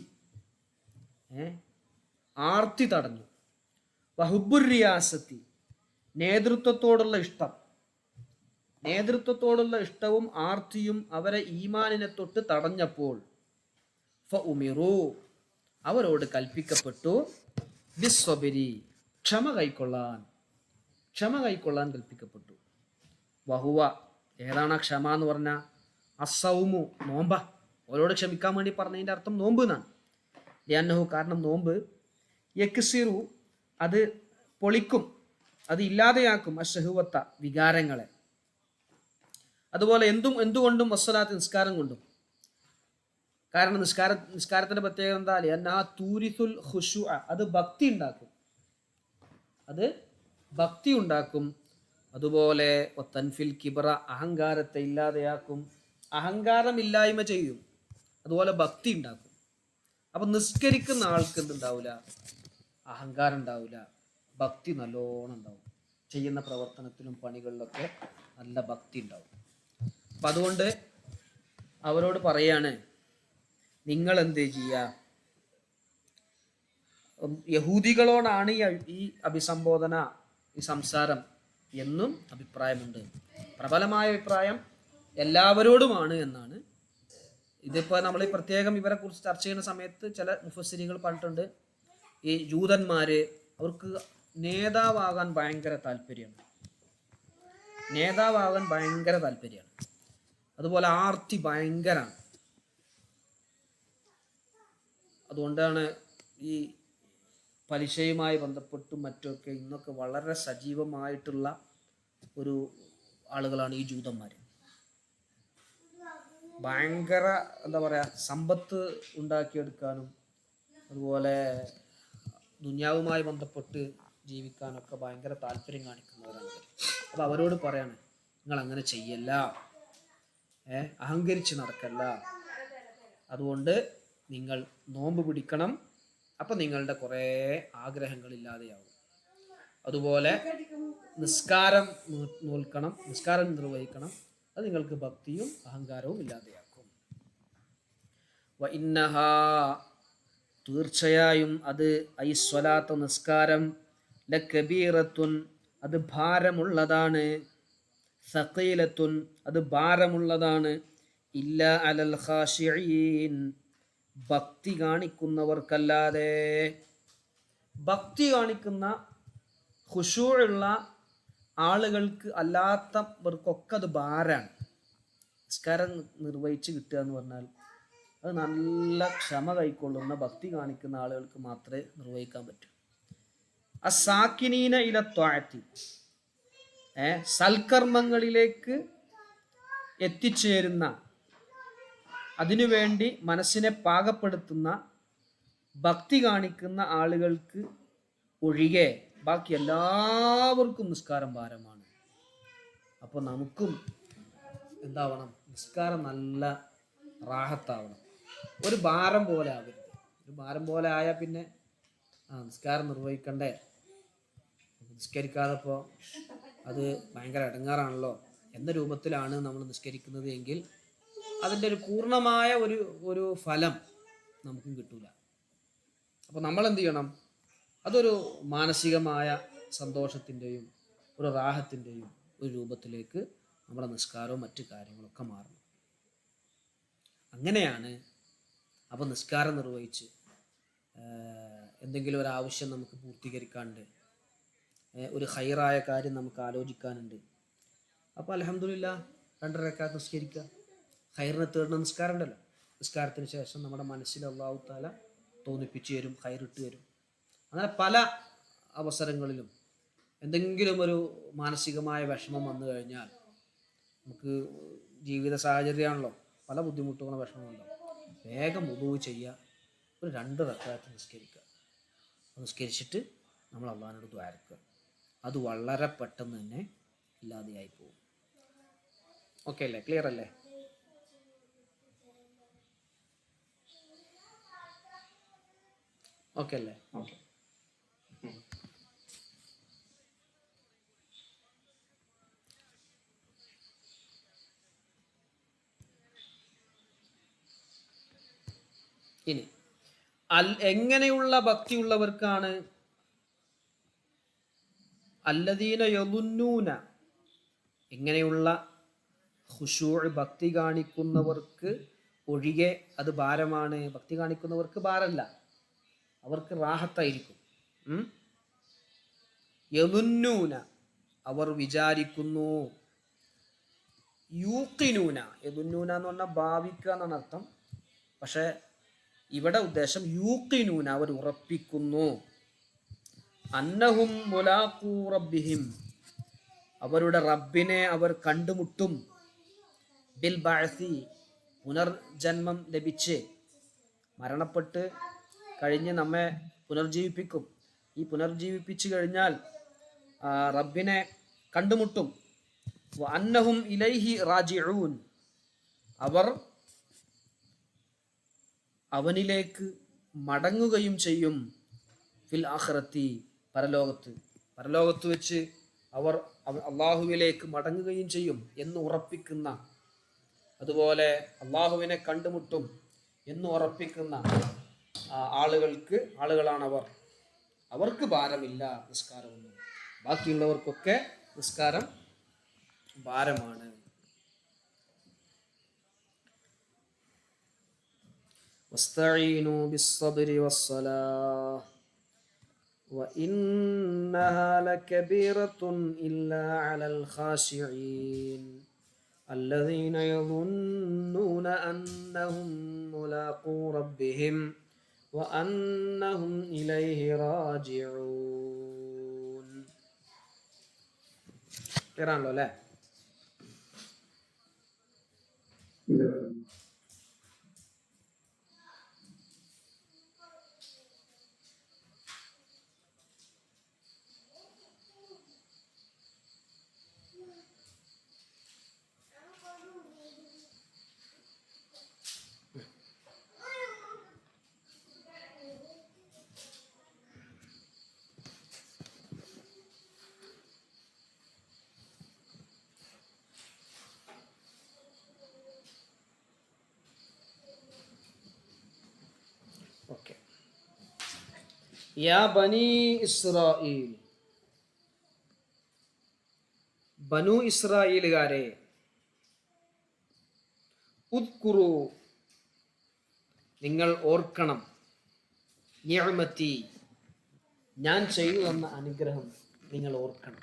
ആർത്തി തടഞ്ഞു. വഹുബ്ബുർ റിയാസത്തി, നേതൃത്വത്തോടുള്ള ഇഷ്ടം, നേതൃത്വത്തോടുള്ള ഇഷ്ടവും ആർത്തിയും അവരെ ഈമാനിനെ തൊട്ട് തടഞ്ഞപ്പോൾ ഫഉമിറു, അവരോട് കൽപ്പിക്കപ്പെട്ടു, ബിസ്സബരി, ക്ഷമ കൈക്കൊള്ളാൻ കൽപ്പിക്കപ്പെട്ടു. വഹുവ, ഏതാണ് ക്ഷമ എന്ന് പറഞ്ഞാൽ? അസ്സൗമു, നോമ്പ. അവരോട് ക്ഷമിക്കാൻ വേണ്ടി പറഞ്ഞതിൻ്റെ അർത്ഥം നോമ്പ് എന്നാണ്. ലിഅന്നഹു, കാരണം നോമ്പ്, യക്സിറു, അത് പൊളിക്കും, അത് ഇല്ലാതെയാക്കും, അശ്ഹുവത്ത, വികാരങ്ങളെ. അതുപോലെ എന്തുകൊണ്ടും വസ്സലാത്ത്, നിസ്കാരം കൊണ്ടും. കാരണം നിസ്കാരത്തിന്റെ പ്രത്യേകത എന്താ? ലിഅന്നഹ തൂരിസുൽ ഖുശൂഅ, അത് ഭക്തി ഉണ്ടാക്കും. അതുപോലെ തൻഫിൽ കിബ്ര, അഹങ്കാരത്തെ ഇല്ലാതെയാക്കും, അഹങ്കാരം ഇല്ലായ്മ ചെയ്യും. അതുപോലെ ഭക്തി ഉണ്ടാക്കും. അപ്പൊ നിസ്കരിക്കുന്ന ആൾക്ക് എന്തുണ്ടാവില്ല? അഹങ്കാരം ഉണ്ടാവില്ല, ഭക്തി നല്ലോണം ഉണ്ടാവും. ചെയ്യുന്ന പ്രവർത്തനത്തിലും പണികളിലൊക്കെ നല്ല ഭക്തി ഉണ്ടാവും. അപ്പം അതുകൊണ്ട് അവരോട് പറയാണ്, നിങ്ങൾ എന്ത് ചെയ്യുക, യഹൂദികളോടാണ് ഈ അഭിസംബോധന, ഈ സംസാരം എന്നും അഭിപ്രായമുണ്ട്. പ്രബലമായ അഭിപ്രായം എല്ലാവരോടുമാണ് എന്നാണ്. ഇതിപ്പോൾ നമ്മൾ പ്രത്യേകം ഇവരെ കുറിച്ച് ചർച്ച ചെയ്യുന്ന സമയത്ത് ചില മുഫസ്സിരികൾ പറഞ്ഞിട്ടുണ്ട്, ഈ ജൂതന്മാര് അവർക്ക് നേതാവാകാൻ ഭയങ്കര താല്പര്യമാണ്, അതുപോലെ ആർത്തി ഭയങ്കരമാണ്. അതുകൊണ്ടാണ് ഈ പലിശയുമായി ബന്ധപ്പെട്ടും മറ്റൊക്കെ ഇന്നൊക്കെ വളരെ സജീവമായിട്ടുള്ള ഒരു ആളുകളാണ് ഈ ജൂതന്മാർ. ഭയങ്കര എന്താ പറയുക, സമ്പത്ത് ഉണ്ടാക്കിയെടുക്കാനും അതുപോലെ ദുനിയാവുമായി ബന്ധപ്പെട്ട് ജീവിക്കാനൊക്കെ ഭയങ്കര താല്പര്യം കാണിക്കുന്നവരാണ്. അപ്പോൾ അവരോട് പറയാണ്, നിങ്ങൾ അങ്ങനെ ചെയ്യല്ല, അഹങ്കരിച്ച് നടക്കല്ല. അതുകൊണ്ട് നിങ്ങൾ നോമ്പ് പിടിക്കണം, അപ്പം നിങ്ങളുടെ കുറേ ആഗ്രഹങ്ങളില്ലാതെയാവും. അതുപോലെ നിസ്കാരം നോൽക്കണം, നിസ്കാരം നിർവഹിക്കണം, അത് നിങ്ങൾക്ക് ഭക്തിയും അഹങ്കാരവും ഇല്ലാതെയാക്കും. വഇന്നഹാ, തീർച്ചയായും അത്, ഐസ്വലാത്ത നിസ്കാരം, ലകബീറത്തുൻ, അത് ഭാരമുള്ളതാണ്, സഖീലത്തുൻ, അത് ഭാരമുള്ളതാണ്, ഇല്ല അലൽ ഖാശിഈൻ, ഭക്തി കാണിക്കുന്നവർക്കല്ലാതെ. ഭക്തി കാണിക്കുന്ന ഖുശൂഉള്ള ആളുകൾക്ക് അല്ലാത്തവർക്കൊക്കെ അത് ഭാരമാണ്. നിസ്കാരം നിർവഹിച്ച് കിട്ടുക എന്ന് പറഞ്ഞാൽ അത് നല്ല ക്ഷമ കൈക്കൊള്ളുന്ന ഭക്തി കാണിക്കുന്ന ആളുകൾക്ക് മാത്രമേ നിർവഹിക്കാൻ പറ്റൂ. അസാക്കിനീന ഇല ത്വാഅത്തി, സൽക്കർമ്മങ്ങളിലേക്ക് എത്തിച്ചേരുന്ന, അതിനുവേണ്ടി മനസ്സിനെ പാകപ്പെടുത്തുന്ന, ഭക്തി കാണിക്കുന്ന ആളുകൾക്ക് ഒഴികെ ബാക്കി എല്ലാവർക്കും നിസ്കാരം ഭാരമാണ്. അപ്പോൾ നമുക്കും എന്താവണം, നിസ്കാരം നല്ല റാഹത്താവണം, ഒരു ഭാരം പോലെ ആവരുത്. ഒരു ഭാരം പോലെ ആയാൽ പിന്നെ നിസ്കാരം നിർവഹിക്കണ്ടേ, നിസ്കരിക്കാതപ്പോൾ അത് ഭയങ്കര ഇടങ്ങാറാണല്ലോ എന്ന രൂപത്തിലാണ് നമ്മൾ നിസ്കരിക്കുന്നത് എങ്കിൽ അതിൻ്റെ ഒരു പൂർണ്ണമായ ഒരു ഫലം നമുക്കും കിട്ടൂല. അപ്പോൾ നമ്മൾ എന്ത് ചെയ്യണം, അതൊരു മാനസികമായ സന്തോഷത്തിൻ്റെയും ഒരു റാഹത്തിൻ്റെയും ഒരു രൂപത്തിലേക്ക് നമ്മുടെ നിസ്കാരവും മറ്റു കാര്യങ്ങളൊക്കെ മാറണം. അങ്ങനെയാണ് അപ്പോൾ നിസ്കാരം നിർവഹിച്ച് എന്തെങ്കിലും ഒരു ആവശ്യം നമുക്ക് പൂർത്തീകരിക്കാനുണ്ട്, ഒരു ഹൈറായ കാര്യം നമുക്ക് ആലോചിക്കാനുണ്ട്, അപ്പോൾ അൽഹംദുലില്ലാഹ് 2 റക്അത്ത് നിസ്കരിക്കുക. ഹൈറിനെ തേടുന്ന നിസ്കാരം ഉണ്ടല്ലോ, നിസ്കാരത്തിന് ശേഷം നമ്മുടെ മനസ്സിൽ അല്ലാഹു തആല തോന്നിപ്പിച്ചു തരും, ഹൈറിട്ട് തരും. അങ്ങനെ പല അവസരങ്ങളിലും എന്തെങ്കിലും ഒരു മാനസികമായ വിഷമം വന്നു കഴിഞ്ഞാൽ, നമുക്ക് ജീവിത സാഹചര്യമാണല്ലോ, പല ബുദ്ധിമുട്ടുകളും വിഷമമുണ്ടാവും, വേഗം വുദൂ ചെയ്യുക, ഒരു 2 റക്അത്ത് നിസ്കരിക്കുക. നിസ്കരിച്ചിട്ട് നമ്മൾ അള്ളാഹിനോട് ദ്വാരക്കുക. അത് വളരെ പെട്ടെന്ന് തന്നെ ഇല്ലാതെയായി പോകും. ഓക്കെ അല്ലേ? ക്ലിയർ അല്ലേ? ഓക്കെ അല്ലേ? ഓക്കെ. ഇനി എങ്ങനെയുള്ള ഭക്തിയുള്ളവർക്കാണ്? അല്ലദീന യളുന്നൂന, ഇങ്ങനെയുള്ള ഖുശൂഅ് ഭക്തി കാണിക്കുന്നവർക്ക് ഒഴികെ അത് ഭാരമാണ്. ഭക്തി കാണിക്കുന്നവർക്ക് ഭാരമല്ല, അവർക്ക് റാഹത്തായിരിക്കും. യളുന്നൂന, അവർ വിചാരിക്കുന്നു. യൂഖിനൂന, യളുന്നൂന എന്ന് പറഞ്ഞാൽ ഭാവിക്കുക എന്നാണ് അർത്ഥം. പക്ഷെ ഇവിടെ ഉദ്ദേശം യൂഖിനൂന, അവർ ഉറപ്പിക്കുന്നു. അന്നഹും മുലാഖൂ റബ്ബിഹിം, അവരുടെ റബ്ബിനെ അവർ കണ്ടുമുട്ടും. ബിൽ ബഅസി, പുനർജന്മം ലഭിച്ച് മരണപ്പെട്ട് കഴിഞ്ഞ് നമ്മെ പുനർജീവിപ്പിക്കും. ഈ പുനർജീവിപ്പിച്ചു കഴിഞ്ഞാൽ റബ്ബിനെ കണ്ടുമുട്ടും. അന്നഹും ഇലൈഹി റാജിഊൻ, അവർ അവനിലേക്ക് മടങ്ങുകയും ചെയ്യും. ഫിൽ ആഖിറത്തി, പരലോകത്ത് വെച്ച് അവർ അള്ളാഹുവിലേക്ക് മടങ്ങുകയും ചെയ്യും എന്ന് ഉറപ്പിക്കുന്ന, അതുപോലെ അള്ളാഹുവിനെ കണ്ടുമുട്ടും എന്ന് ഉറപ്പിക്കുന്ന ആളുകളാണവർ. അവർക്ക് ഭാരമില്ല നിസ്കാരമൊന്നും. ബാക്കിയുള്ളവർക്കൊക്കെ നിസ്കാരം ഭാരമാണ്. വസ്തഈനു ബിസ്സബ്രി വസ്സലാഹ് വഇന്നഹാ ലകബീറത്തുൻ ഇല്ലാ അലൽ ഖാശിഈൻ الذين يظنون أنهم ملاقو ربهم وأنهم إليه راجعون. കേറാണല്ലോ അല്ലേ? ഓക്കെ. യാ ബനി ഇസ്രായീൽ, ബനു ഇസ്രായേലുകാരെ, ഉദ്കുറു നിങ്ങൾ ഓർക്കണം, നിഅമതി ഞാൻ ചെയ്തു തന്ന അനുഗ്രഹം നിങ്ങൾ ഓർക്കണം,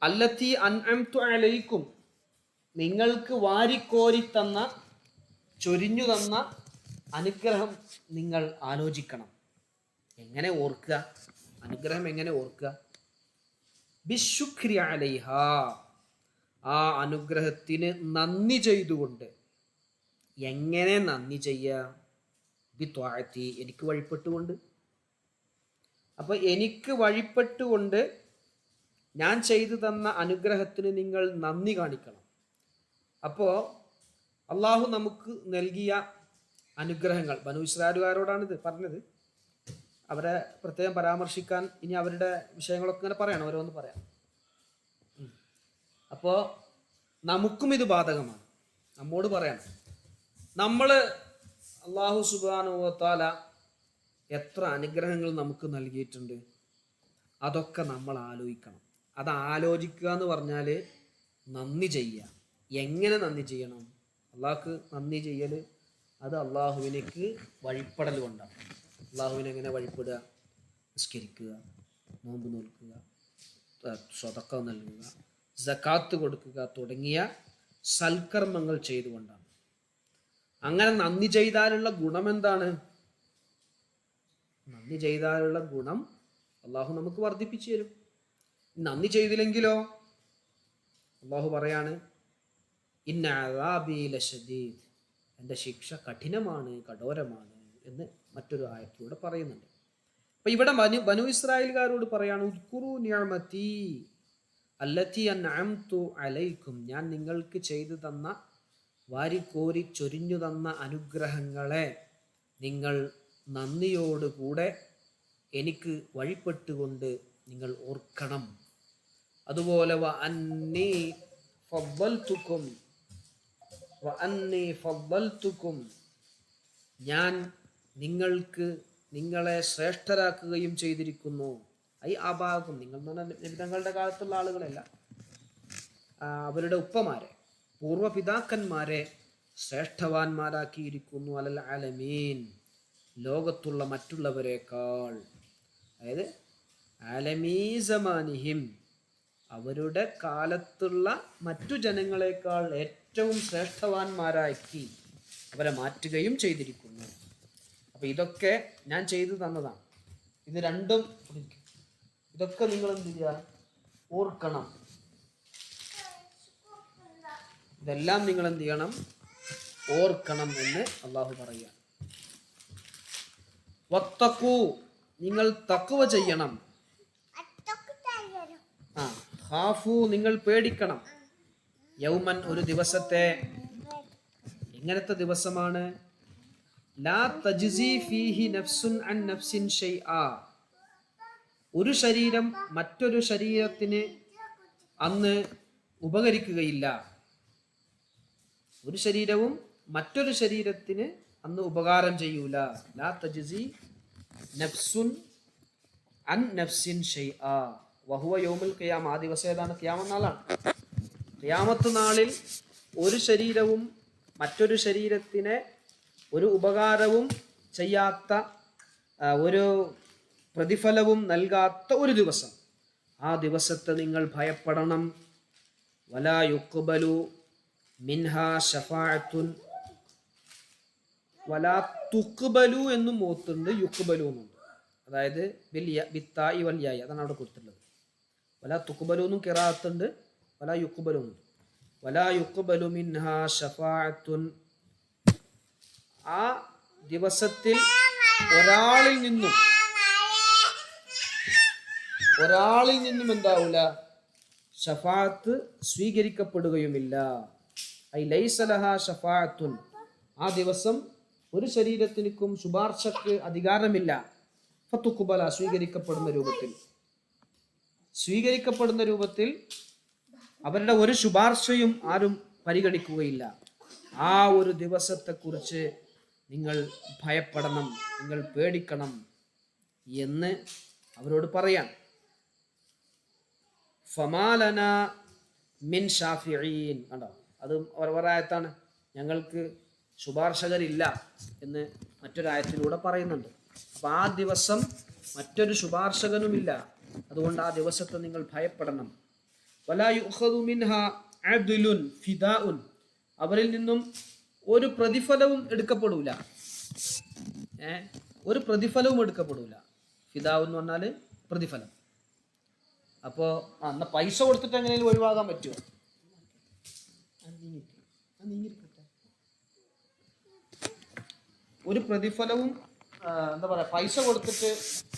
അല്ലത്തി അൻഅംതു അലൈക്കും നിങ്ങൾക്ക് വാരിക്കോരി തന്ന, ചൊരിഞ്ഞു തന്ന അനുഗ്രഹം നിങ്ങൾ ആലോചിക്കണം. എങ്ങനെ ഓർക്കുക? അനുഗ്രഹം എങ്ങനെ ഓർക്കുക? ബിശുക്രി അലൈഹ, ആ അനുഗ്രഹത്തിന് നന്ദി ചെയ്തുകൊണ്ട്. എങ്ങനെ നന്ദി ചെയ്യുക? ബിത്വാഅത്തി, എനിക്ക് വഴിപ്പെട്ടുകൊണ്ട്. അപ്പൊ എനിക്ക് വഴിപ്പെട്ടുകൊണ്ട് ഞാൻ ചെയ്തു തന്ന അനുഗ്രഹത്തിന് നിങ്ങൾ നന്ദി കാണിക്കണം. അപ്പോൾ അള്ളാഹു നമുക്ക് നൽകിയ അനുഗ്രഹങ്ങൾ, ബനു ഇസ്രായേലുകാരോടാണ് ഇത് പറഞ്ഞത്. അവരെ പ്രത്യേകം പരാമർശിക്കാൻ ഇനി അവരുടെ വിഷയങ്ങളൊക്കെ ഇങ്ങനെ പറയണം, ഓരോന്ന് പറയാം. അപ്പോൾ നമുക്കും ഇത് ബാധകമാണ്. നമ്മോട് പറയണം, നമ്മൾ അള്ളാഹു സുബ്ഹാനഹു വ തആല എത്ര അനുഗ്രഹങ്ങൾ നമുക്ക് നൽകിയിട്ടുണ്ട്, അതൊക്കെ നമ്മൾ ആലോചിക്കണം. അത് ആലോചിക്കുക എന്ന് പറഞ്ഞാൽ നന്ദി ചെയ്യുക. എങ്ങനെ നന്ദി ചെയ്യണം? അള്ളാഹ്ക്ക് നന്ദി ചെയ്യൽ അത് അള്ളാഹുവിനേക്ക് വഴിപ്പെടൽ കൊണ്ടാണ്. അള്ളാഹുവിനെ എങ്ങനെ വഴിപ്പെടുക? നിസ്കരിക്കുക, നോമ്പ് നോൽക്കുക, സ്വതക്ക നൽകുക, സകാത്ത് കൊടുക്കുക തുടങ്ങിയ സൽക്കർമ്മങ്ങൾ ചെയ്തുകൊണ്ടാണ്. അങ്ങനെ നന്ദി ചെയ്താലുള്ള ഗുണം എന്താണ്? നന്ദി ചെയ്താലുള്ള ഗുണം അള്ളാഹു നമുക്ക് വർദ്ധിപ്പിച്ചു തരും. നന്ദി ചെയ്തില്ലെങ്കിലോ അള്ളാഹു പറയാണ്, ഇന്ന അദാബി ലശദീദ്, എൻ്റെ ശിക്ഷ കഠിനമാണ്, കഠോരമാണ് എന്ന് മറ്റൊരു ആയത്തിലൂടെ പറയുന്നുണ്ട്. അപ്പൊ ഇവിടെ ബനു ഇസ്രായേൽക്കാരോട് പറയാണ്, ഉദ്കുറു നിഅമതി അല്ലതി അൻഅംതു അലൈക്കും, ഞാൻ നിങ്ങൾക്ക് ചെയ്തു തന്ന, വാരിക്കോരി ചൊരിഞ്ഞു തന്ന അനുഗ്രഹങ്ങളെ നിങ്ങൾ നന്ദിയോടുകൂടെ എനിക്ക് വഴിപ്പെട്ടുകൊണ്ട് നിങ്ങൾ ഓർക്കണം. അതുപോലെ വഅന്നി ഫദ്ദൽതുക്കും, ഞാൻ നിങ്ങളെ ശ്രേഷ്ഠരാക്കുകയും ചെയ്തിരിക്കുന്നു. ഐ ആബാകും, നിങ്ങൾ എന്ന് പറഞ്ഞാൽ നബിതങ്ങളുടെ കാലത്തുള്ള ആളുകളല്ല, അവരുടെ ഉപ്പമാരെ, പൂർവ്വപിതാക്കന്മാരെ ശ്രേഷ്ഠവാന്മാരാക്കിയിരിക്കുന്നു. അലൽ ആലമീൻ, ലോകത്തുള്ള മറ്റുള്ളവരെക്കാൾ. അതായത് ആലമീ സമാനിഹിം, അവരുടെ കാലത്തുള്ള മറ്റു ജനങ്ങളെക്കാൾ ഏറ്റവും ശ്രേഷ്ഠവാന്മാരാക്കി അവരെ മാറ്റുകയും ചെയ്തിരിക്കുന്നു. അപ്പൊ ഇതൊക്കെ ഞാൻ ചെയ്തു തന്നതാണ്. ഇത് രണ്ടും, ഇതൊക്കെ നിങ്ങൾ എന്ത് ചെയ്യുക? ഓർക്കണം. ഇതെല്ലാം നിങ്ങൾ എന്ത് ചെയ്യണം? ഓർക്കണം എന്ന് അള്ളാഹു പറയുക. വത്തഖൂ, നിങ്ങൾ തഖ്വ ചെയ്യണം. ഖാഫു, നിങ്ങൾ പേടിക്കണം. യൗമൻ, ഒരു ദിവസത്തെ. എങ്ങനത്തെ ദിവസമാണ്? ലാ തജ്സി ഫീഹി നഫ്സുൻ അൻ നഫ്സിൻ ഷൈആ, ഒരു ശരീരം മറ്റൊരു ശരീരത്തിന് അന്ന് ഉപകരിക്കുകയില്ല. ഒരു ശരീരവും മറ്റൊരു ശരീരത്തിന് അന്ന് ഉപകാരം ചെയ്യൂല. ലാ തജ്സി നഫ്സുൻ അൻ നഫ്സിൻ ഷൈആ വഹുവ യൗമുൽ ഖിയാമ. ആ ദിവസം ഏതാണ്? ഖിയാമത്ത് നാളാണ്. ഖിയാമത്ത് നാളിൽ ഒരു ശരീരവും മറ്റൊരു ശരീരത്തിന് ഒരു ഉപകാരവും ചെയ്യാത്ത, ഒരു പ്രതിഫലവും നൽകാത്ത ഒരു ദിവസം. ആ ദിവസത്തെ നിങ്ങൾ ഭയപ്പെടണം. വലാ യുഖ്ബലു മിൻഹാ ശഫാഅത്തുൻ. വലാ തുഖ്ബലു എന്നും ഓത്തുണ്ട്, യുഖ്ബലു എന്നുണ്ട്. അതായത് ബിത്തായി വൽ യായി, അതാണ് അവിടെ കൊടുത്തിട്ടുള്ളത്. വലാ തുഖ്ബലു എന്നും ഖിറാഅത്തുണ്ട്, വലാ യുഖ്ബലു എന്നും. വലാ യുഖ്ബലു മിൻഹാ ശഫാഅത്തുൻ. ആ ദിവസത്തിൽ ഒരാളിൽ നിന്നും എന്താവൂല? ശഫാഅത്ത് സ്വീകരിക്കപ്പെടുകയുമില്ല. ഐ ലൈസ ലഹാ ശഫാഅത്തുൻ. ആ ദിവസം ഒരു ശരീരത്തിനും ശുപാർശക്ക് അധികാരമില്ല. ഫതുഖ്ബല, സ്വീകരിക്കപ്പെടുന്ന രൂപത്തിൽ അവരുടെ ഒരു ശുപാർശയും ആരും പരിഗണിക്കുകയില്ല. ആ ഒരു ദിവസത്തെക്കുറിച്ച് നിങ്ങൾ ഭയപ്പെടണം, നിങ്ങൾ പേടിക്കണം എന്ന് അവരോട് പറയാം. ഫമാലന മിൻ ഷാഫിഈൻ. കണ്ടോ, അത് ഒരായത്താണ്. ഞങ്ങൾക്ക് ശുപാർശകരില്ല എന്ന് മറ്റൊരായത്തിലൂടെ പറയുന്നുണ്ട്. അപ്പൊ ആ ദിവസം മറ്റൊരു ശുപാർശകനുമില്ല. അതുകൊണ്ട് ആ ദിവസത്തെ നിങ്ങൾ ഭയപ്പെടണം. വലാ യുഖദു മിൻഹാ അദ്ലുൻ ഫിദാഉൻ. അവരിൽ നിന്നും ഒരു പ്രതിഫലവും എടുക്കപ്പെടൂല. ഒരു പ്രതിഫലവും എടുക്കപ്പെടൂല. ഫിദാവ് എന്ന് പറഞ്ഞാൽ പ്രതിഫലം. അപ്പോ അന്ന് പൈസ കൊടുത്തിട്ട് എങ്ങനെയും ഒഴിവാകാൻ പറ്റുമോ? ഒരു പ്രതിഫലവും എന്താ പറയാ, പൈസ കൊടുത്തിട്ട്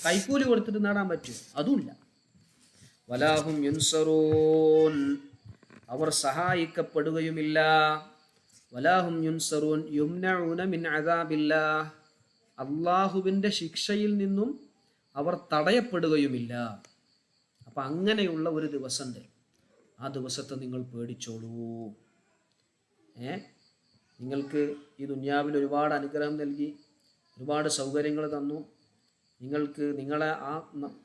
കൈക്കൂലി കൊടുത്തിട്ട് നേടാൻ പറ്റുമോ? അതുമില്ല. വലാഹും യുൻസറൂൻ. അവർ സഹായിക്കപ്പെടുകയുമില്ല. വലാഹും യുൻസറൂൻ യുംനഊന മിൻ അദാബില്ലാഹ്. അള്ളാഹുവിൻ്റെ ശിക്ഷയിൽ നിന്നും അവർ തടയപ്പെടുകയുമില്ല. അപ്പൊ അങ്ങനെയുള്ള ഒരു ദിവസമുണ്ട്. ആ ദിവസത്തെ നിങ്ങൾ പേടിച്ചോളൂ. നിങ്ങൾക്ക് ഈ ദുനിയാവിൽ ഒരുപാട് അനുഗ്രഹം നൽകി, ഒരുപാട് സൗകര്യങ്ങൾ തന്നു. നിങ്ങൾക്ക് നിങ്ങളെ ആ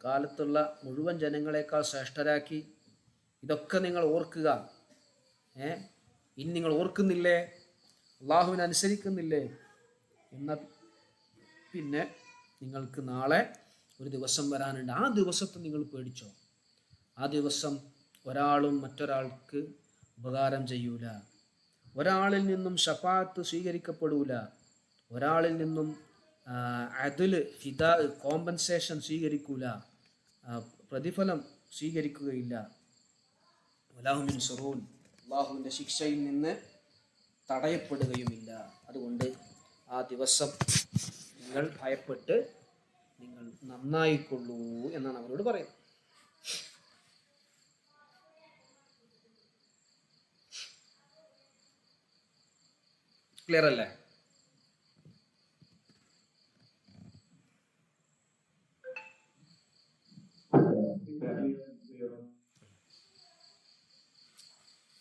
കാലത്തുള്ള മുഴുവൻ ജനങ്ങളെക്കാൾ ശ്രേഷ്ഠരാക്കി. ഇതൊക്കെ നിങ്ങൾ ഓർക്കുക. ഇനി നിങ്ങൾ ഓർക്കുന്നില്ലേ, അള്ളാഹുവിനെ അനുസരിക്കുന്നില്ലേ എന്ന പിന്നെ നിങ്ങൾക്ക് നാളെ ഒരു ദിവസം വരാനുണ്ട്. ആ ദിവസത്തെ നിങ്ങൾ പേടിച്ചോ. ആ ദിവസം ഒരാളും മറ്റൊരാൾക്ക് ഉപകാരം ചെയ്യൂല. ഒരാളിൽ നിന്നും ശഫാഅത്ത് സ്വീകരിക്കപ്പെടൂല. ഒരാളിൽ നിന്നും അദ്ല്, ഫിദാ, കോമ്പൻസേഷൻ സ്വീകരിക്കൂല. പ്രതിഫലം സ്വീകരിക്കുകയില്ല. വലാഹും യുൻസറൂൻ. അള്ളാഹുവിൻ്റെ ശിക്ഷയിൽ നിന്ന് തടയപ്പെടുകയുമില്ല. അതുകൊണ്ട് ആ ദിവസം നിങ്ങൾ ഭയപ്പെട്ട് നിങ്ങൾ നന്നായിക്കൊള്ളൂ എന്നാണ് അവരോട് പറയുന്നത്. ക്ലിയർ അല്ലേ?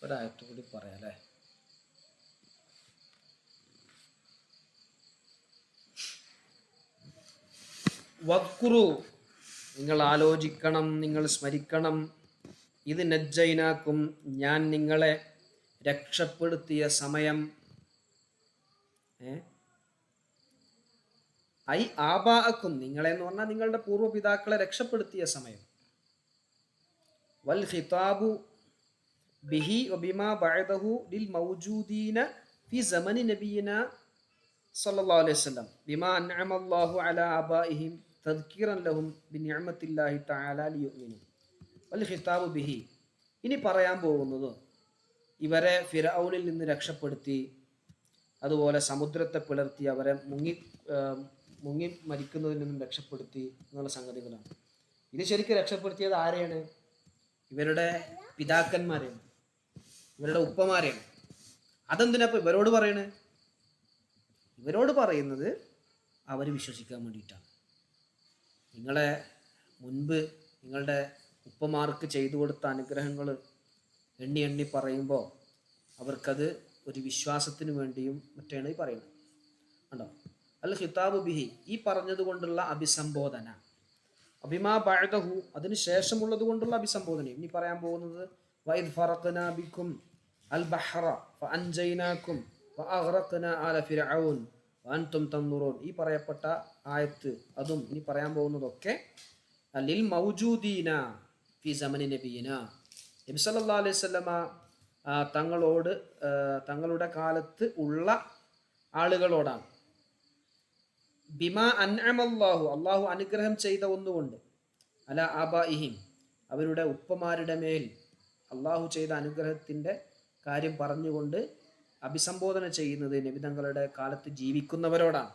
ഒരായത്ത് കൂടി പറയാം അല്ലേ? വദ്കുറു, നിങ്ങൾ ആലോചിക്കണം, നിങ്ങൾ സ്മരിക്കണം. ഇത് നജ്ജൈനാക്കും, ഞാൻ നിങ്ങളെ രക്ഷപ്പെടുത്തിയ സമയം. ഐ ആബാഅക്കും, നിങ്ങളെ എന്ന് പറഞ്ഞാൽ നിങ്ങളുടെ പൂർവ്വപിതാക്കളെ രക്ഷപ്പെടുത്തിയ സമയം. വൽ ഖിതാബു ബിഹി വബിമാ ബഅദഹു ലിൽ മൗജൂദീന ഫി സമനി നബിയിന സല്ലല്ലാഹു അലൈഹി വസല്ലം ബിമാ അൻഅമ അല്ലാഹു അലാ ആബാഇഹിം തദ്കിറൻ ലഹും ബിനിഅമത്തില്ലാഹി തആല ലിയുഅ്മിനു. വൽ ഖിതാബു ബിഹി, ഇനി പറയാൻ പോകുന്നത് ഇവരെ ഫിർഔനിൽ നിന്ന് രക്ഷപ്പെടുത്തി, അതുപോലെ സമുദ്രത്തെ പിളർത്തി അവരെ മുങ്ങി മരിക്കുന്നതിൽ നിന്നും രക്ഷപ്പെടുത്തി എന്നുള്ള സംഗതികളാണ്. ഇത് ശരിക്കും രക്ഷപ്പെടുത്തിയത് ആരെയാണ്? ഇവരുടെ പിതാക്കന്മാരെയാണ്, ഇവരുടെ ഉപ്പമാരെയാണ്. അതെന്തിനപ്പോൾ ഇവരോട് പറയണേ? ഇവരോട് പറയുന്നത് അവർ വിശ്വസിക്കാൻ വേണ്ടിയിട്ടാണ്. നിങ്ങളെ മുൻപ് നിങ്ങളുടെ ഉപ്പമാർക്ക് ചെയ്തു കൊടുത്ത അനുഗ്രഹങ്ങൾ എണ്ണി എണ്ണി പറയുമ്പോൾ അവർക്കത് ഒരു വിശ്വാസത്തിന് വേണ്ടിയും മറ്റാണ് ഈ പറയുന്നത്. കണ്ടോ, അൽ ഖിതാബു ബിഹി, ഈ പറഞ്ഞത് കൊണ്ടുള്ള അഭിസംബോധന, അഭിമാ ബഅദഹു, അതിന് ശേഷമുള്ളത് കൊണ്ടുള്ള അഭിസംബോധന. ഇനി പറയാൻ പോകുന്നത് വഇദ് ഫറഖ്നാ ബിക്കും അൽ ബഹറ ഫഅൻജയ്നാകും വഅഗ്റഖ്നാ ആല ഫിർഔൻ വഅൻതും തൻദുറൂൻ. ഈ പറയപ്പെട്ട ആയത്ത് അതും ഇനി പറയാൻ പോകുന്നതൊക്കെ ലിൽ മൗജൂദീന ഫി സമനി നബിയിന, നബി സല്ലല്ലാഹു അലൈഹി വസല്ലമ തങ്ങളോട് തങ്ങളുടെ കാലത്ത് ഉള്ള ആളുകളോടാണ്. ബിമാ അൻഅമല്ലാഹു, അള്ളാഹു അനുഗ്രഹം ചെയ്ത ഒന്നുകൊണ്ട്, അല ആബാഇഹിം, അവരുടെ ഉപ്പമാരുടെ മേൽ അള്ളാഹു ചെയ്ത അനുഗ്രഹത്തിൻ്റെ കാര്യം പറഞ്ഞുകൊണ്ട് അഭിസംബോധന ചെയ്യുന്നത് നബി തങ്ങളുടെ കാലത്ത് ജീവിക്കുന്നവരോടാണ്.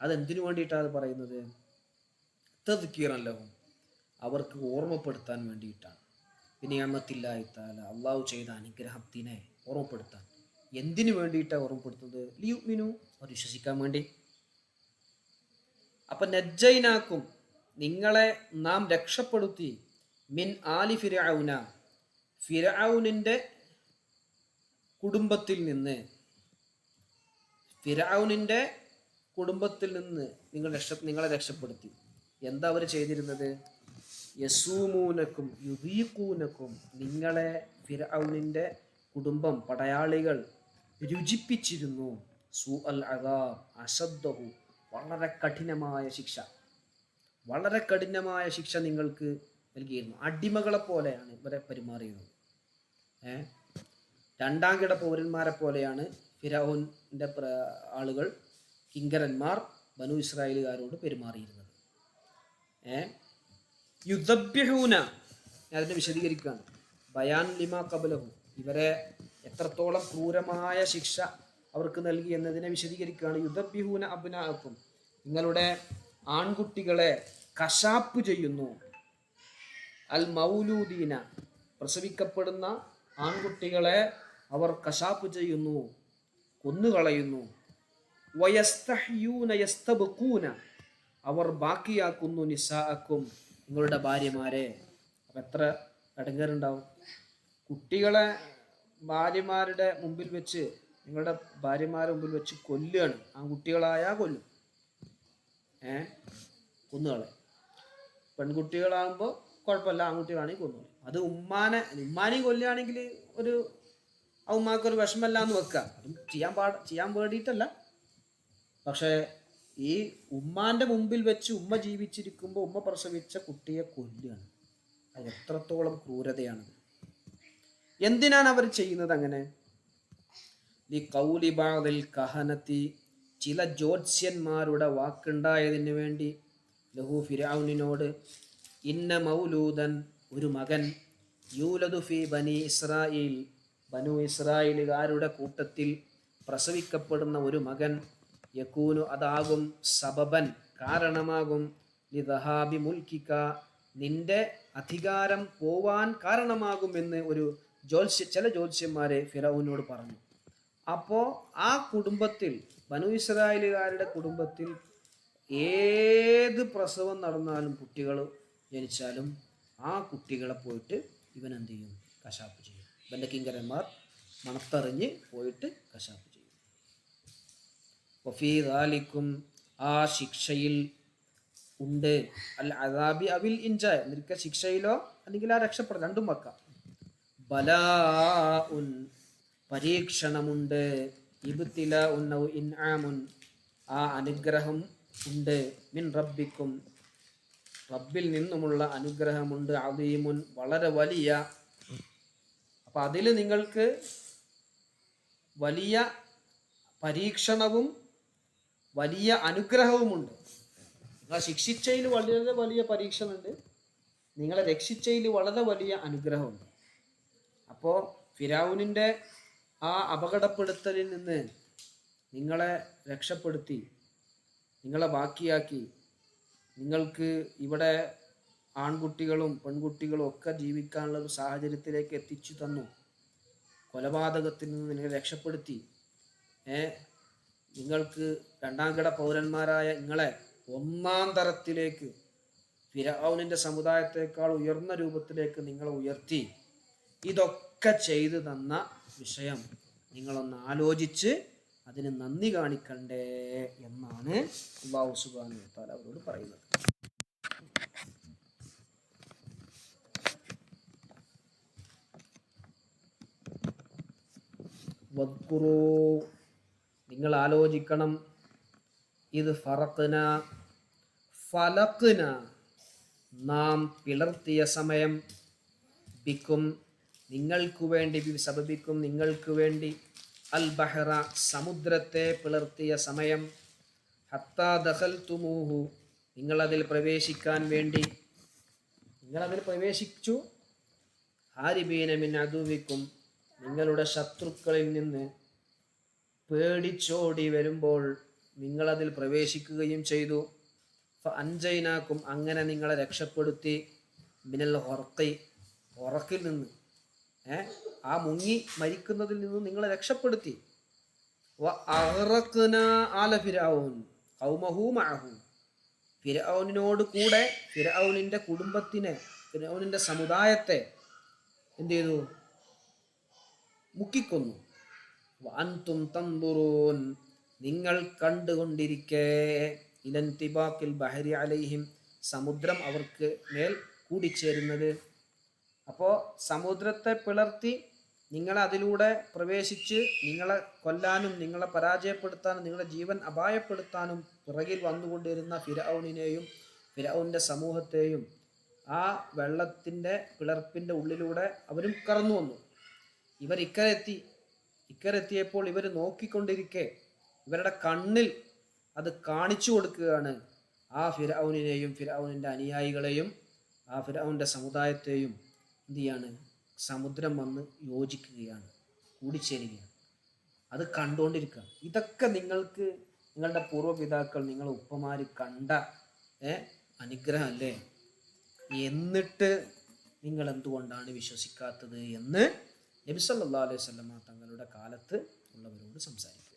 അതെന്തിനു വേണ്ടിയിട്ടാണ് അത് പറയുന്നത്? തദ്കീറൻ ലഹും, അവർക്ക് ഓർമ്മപ്പെടുത്താൻ വേണ്ടിയിട്ടാണ്. നിഅമത്തില്ലാഹി തആല, അള്ളാഹു ചെയ്ത അനുഗ്രഹത്തിനെ ഓർമ്മപ്പെടുത്താൻ. എന്തിനു വേണ്ടിയിട്ടാണ് ഓർമ്മപ്പെടുത്തുന്നത്? ലിയുമിനു, അവർ വിശ്വസിക്കാൻ വേണ്ടി. അപ്പൊ നജ്ജൈനാക്കും, നിങ്ങളെ നാം രക്ഷപ്പെടുത്തി, മിൻ ആലി ഫിർഔന, ഫിർഔനിന്റെ കുടുംബത്തിൽ നിന്ന്, ഫിർഔനിന്റെ കുടുംബത്തിൽ നിന്ന് നിങ്ങളെ രക്ഷപ്പെടുത്തി. എന്താ അവർ ചെയ്തിരുന്നത്? യസൂമൂനക്കും യുദീഖൂനക്കും, നിങ്ങളെ ഫിർഔനിന്റെ കുടുംബം, പടയാളികൾ രുചിപ്പിച്ചിരുന്നു. സൂ അൽ അദാബ് അശദ്ദഹു, വളരെ കഠിനമായ ശിക്ഷ, വളരെ കഠിനമായ ശിക്ഷ നിങ്ങൾക്ക് നൽകിയിരുന്നു. അടിമകളെ പോലെയാണ് ഇവരെ പെരുമാറിയത്. രണ്ടാം കിട പൗരന്മാരെ പോലെയാണ് ഫിർഔന്റെ ആളുകൾ, കിങ്കരന്മാർ ബനു ഇസ്രായേലുകാരോട് പെരുമാറിയിരുന്നത്. യുദബ്ബിഹൂന, അതിനെ വിശദീകരിക്കുകയാണ്. ബയാൻ ലിമാ ഖബലഹു, ഇവരെ എത്രത്തോളം ക്രൂരമായ ശിക്ഷ അവർക്ക് നൽകി എന്നതിനെ വിശദീകരിക്കുകയാണ്. യുദബ്ബിഹൂന അബ്നാഅക്കും, നിങ്ങളുടെ ആൺകുട്ടികളെ കശാപ്പ് ചെയ്യുന്നു. അൽ മൗലൂദീന, പ്രസവിക്കപ്പെടുന്ന ആൺകുട്ടികളെ അവർ കശാപ്പ് ചെയ്യുന്നു, കൊന്നുകളയുന്നു. വയസ്തഹ്യൂന യസ്തബ്ഖൂന, അവർ ബാക്കിയാക്കുന്നു. നിസാഅക്കും, നിങ്ങളുടെ ഭാര്യമാരെ. അപ്പം എത്ര ഇടങ്ങേറുണ്ടാവും? കുട്ടികളെ ഭാര്യമാരുടെ മുമ്പിൽ വെച്ച്, നിങ്ങളുടെ ഭാര്യമാരുടെ മുമ്പിൽ വെച്ച് കൊല്ലുകയാണ്. ആൺകുട്ടികളായാൽ കൊല്ലും, കൊന്നുകളെ. പെൺകുട്ടികളാകുമ്പോൾ കുഴപ്പമില്ല, ആൺകുട്ടികളാണെങ്കിൽ കൊന്നു. അത് ഉമ്മാനെയും കൊല്ലുകയാണെങ്കിൽ ഒരു ഉമ്മാക്കൊരു വിഷമല്ല എന്ന് വെക്കുക. അതും ചെയ്യാൻ വേണ്ടിയിട്ടല്ല. പക്ഷേ ഈ ഉമ്മാന്റെ മുമ്പിൽ വെച്ച് ഉമ്മ ജീവിച്ചിരിക്കുമ്പോൾ ഉമ്മ പ്രസവിച്ച കുട്ടിയെ കൊല്ലുകയാണ്. അത് എത്രത്തോളം ക്രൂരതയാണത്! എന്തിനാണ് അവർ ചെയ്യുന്നത് അങ്ങനെ? ലി ഖൗലി ബഅദിൽ കഹനതി, ചില ജ്യോത്സ്യന്മാരുടെ വാക്കുണ്ടായതിന് വേണ്ടി, ലഹു ഫിർഔനിനോട്, ഇന്ന മൗലൂദൻ, ഒരു മകൻ, യൂലദു ഫി ബനി ഇസ്രായേൽ, ബനു ഇസ്രായേലുകാരുടെ കൂട്ടത്തിൽ പ്രസവിക്കപ്പെടുന്ന ഒരു മകൻ, യകൂനു, അതാകും, സബബൻ, കാരണമാകും, ലിദഹാബി മുൽക്കിക, നിന്റെ അധികാരം പോവാൻ കാരണമാകുമെന്ന് ചില ജ്യോത്സ്യന്മാരെ ഫിറഔനോട് പറഞ്ഞു. അപ്പോൾ ആ കുടുംബത്തിൽ, ബനു ഇസ്രായേലുകാരുടെ കുടുംബത്തിൽ ഏത് പ്രസവം നടന്നാലും, കുട്ടികൾ ജനിച്ചാലും ആ കുട്ടികളെ പോയിട്ട് ഇവൻ എന്ത് ചെയ്യും? കശാപ്പ് ചെയ്യും. ഇവൻ്റെ കിങ്കരന്മാർ മണത്തറിഞ്ഞ് പോയിട്ട് കശാപ്പ് ചെയ്യും. വഫീ ദാലിക്കും, ആ ശിക്ഷയിൽ ഉണ്ട്, അൽ അദാബി അവിൽ ഇൻജായ, നിനക്ക് ശിക്ഷയിലോ അല്ലെങ്കിൽ ആ രക്ഷപ്പെടൽ, രണ്ടും വെക്കാം. ബലാഉൻ, പരീക്ഷണമുണ്ട്. ഇബ്തിലാഉൻ ഔ ഇൻആമുൻ, ആ അനുഗ്രഹം ഉണ്ട്. മിൻ റബ്ബിക്കും, റബ്ബിൽ നിന്നുമുള്ള അനുഗ്രഹമുണ്ട്. അദീമുൻ, വളരെ വലിയ. അപ്പം അതിൽ നിങ്ങൾക്ക് വലിയ പരീക്ഷണവും വലിയ അനുഗ്രഹവുമുണ്ട്. നിങ്ങളെ ശിക്ഷിച്ചതിൽ വളരെ വലിയ പരീക്ഷണമുണ്ട്, നിങ്ങളെ രക്ഷിച്ചതിൽ വളരെ വലിയ അനുഗ്രഹമുണ്ട്. അപ്പോൾ ഫിറഔനിൻ്റെ ആ അപകടപ്പെടുത്തലിൽ നിന്ന് നിങ്ങളെ രക്ഷപ്പെടുത്തി, നിങ്ങളെ ബാക്കിയാക്കി, നിങ്ങൾക്ക് ഇവിടെ ആൺകുട്ടികളും പെൺകുട്ടികളും ഒക്കെ ജീവിക്കാനുള്ള ഒരു സാഹചര്യത്തിലേക്ക് എത്തിച്ചു തന്നു. കൊലപാതകത്തിൽ നിന്ന് നിങ്ങളെ രക്ഷപ്പെടുത്തി. നിങ്ങൾക്ക് രണ്ടാം കിട പൗരന്മാരായ നിങ്ങളെ ഒന്നാം തരത്തിലേക്ക് ഫിർഔനിന്റെ സമുദായത്തെക്കാൾ ഉയർന്ന രൂപത്തിലേക്ക് നിങ്ങളെ ഉയർത്തി ഇതൊക്കെ ചെയ്തു തന്ന വിഷയം നിങ്ങളൊന്ന് ആലോചിച്ച് അതിന് നന്ദി കാണിക്കണ്ടേ എന്നാണ് അല്ലാഹു സുബ്ഹാനഹു വ തആല അവരോട് പറയുന്നത്. വദ്കുറൂ, നിങ്ങൾ ആലോചിക്കണം, ഇത് ഫറഖ്ന ഫലഖ്ന, നാം പിളർത്തിയ സമയം, ബിക്കും നിങ്ങൾക്ക് വേണ്ടി, സബബിക്കും നിങ്ങൾക്ക് വേണ്ടി, അൽ ബഹ്റ സമുദ്രത്തെ പിളർത്തിയ സമയം, ഹത്താ ദഖൽതുമൂഹു നിങ്ങളതിൽ പ്രവേശിക്കാൻ വേണ്ടി, നിങ്ങളതിൽ പ്രവേശിച്ചു, ഹാരിബീന മിൻ അദുവിക്കും നിങ്ങളുടെ ശത്രുക്കളിൽ നിന്ന് പേടിച്ചോടി വരുമ്പോൾ നിങ്ങളതിൽ പ്രവേശിക്കുകയും ചെയ്തു. ഫഅൻജൈനാക്കും അങ്ങനെ നിങ്ങളെ രക്ഷപ്പെടുത്തി, മിനൽ ഹൊർഖി ഉറക്കിൽ നിന്ന്, ആ മുങ്ങി മരിക്കുന്നതിൽ നിന്ന് നിങ്ങളെ രക്ഷപ്പെടുത്തി. വഅഗ്റഖ്നാ ആല ഫിർഔൻ ഖൗമഹു മഅഹു, ഫിർഔനിനോട് കൂടെ ഫിർഔനിന്റെ കുടുംബത്തിനെ, ഫിർഔനിന്റെ സമുദായത്തെ എന്ത് ചെയ്തു? മുക്കിക്കൊന്നു. വഅൻതും തൻദുറൂൻ നിങ്ങൾ കണ്ടുകൊണ്ടിരിക്കെ, ഇലൻതിബാഖിൽ ബഹരി അലൈഹിം സമുദ്രം അവർക്ക് മേൽ കൂടിച്ചേരുന്നത്. അപ്പോൾ സമുദ്രത്തെ പിളർത്തി നിങ്ങളെ അതിലൂടെ പ്രവേശിച്ച് നിങ്ങളെ കൊല്ലാനും നിങ്ങളെ പരാജയപ്പെടുത്താനും നിങ്ങളുടെ ജീവൻ അപായപ്പെടുത്താനും പിറകിൽ വന്നുകൊണ്ടിരുന്ന ഫിർഔനിനെയും ഫിർഔനിൻ്റെ സമൂഹത്തെയും ആ വെള്ളത്തിൻ്റെ പിളർപ്പിൻ്റെ ഉള്ളിലൂടെ അവരും കടന്നു വന്നു. ഇവർ ഇക്കരെത്തിയപ്പോൾ ഇവർ നോക്കിക്കൊണ്ടിരിക്കെ ഇവരുടെ കണ്ണിൽ അത് കാണിച്ചു കൊടുക്കുകയാണ് ആ ഫിർഔനിനെയും ഫിർഔനിൻ്റെ അനുയായികളെയും ആ ഫിർഔനിൻ്റെ സമുദായത്തെയും. എന്ത് ചെയ്യാണ്? സമുദ്രം വന്ന് യോജിക്കുകയാണ്, കൂടിച്ചേരുകയാണ്. അത് കണ്ടുകൊണ്ടിരിക്കുക. ഇതൊക്കെ നിങ്ങൾക്ക് നിങ്ങളുടെ പൂർവ്വപിതാക്കൾ നിങ്ങളെ ഉപ്പമാര് കണ്ട അനുഗ്രഹം അല്ലേ? എന്നിട്ട് നിങ്ങൾ എന്തുകൊണ്ടാണ് വിശ്വസിക്കാത്തത് എന്ന് നബി സല്ലല്ലാഹു അലൈഹി വസല്ലമ തങ്ങളുടെ കാലത്ത് ഉള്ളവരോട് സംസാരിക്കും.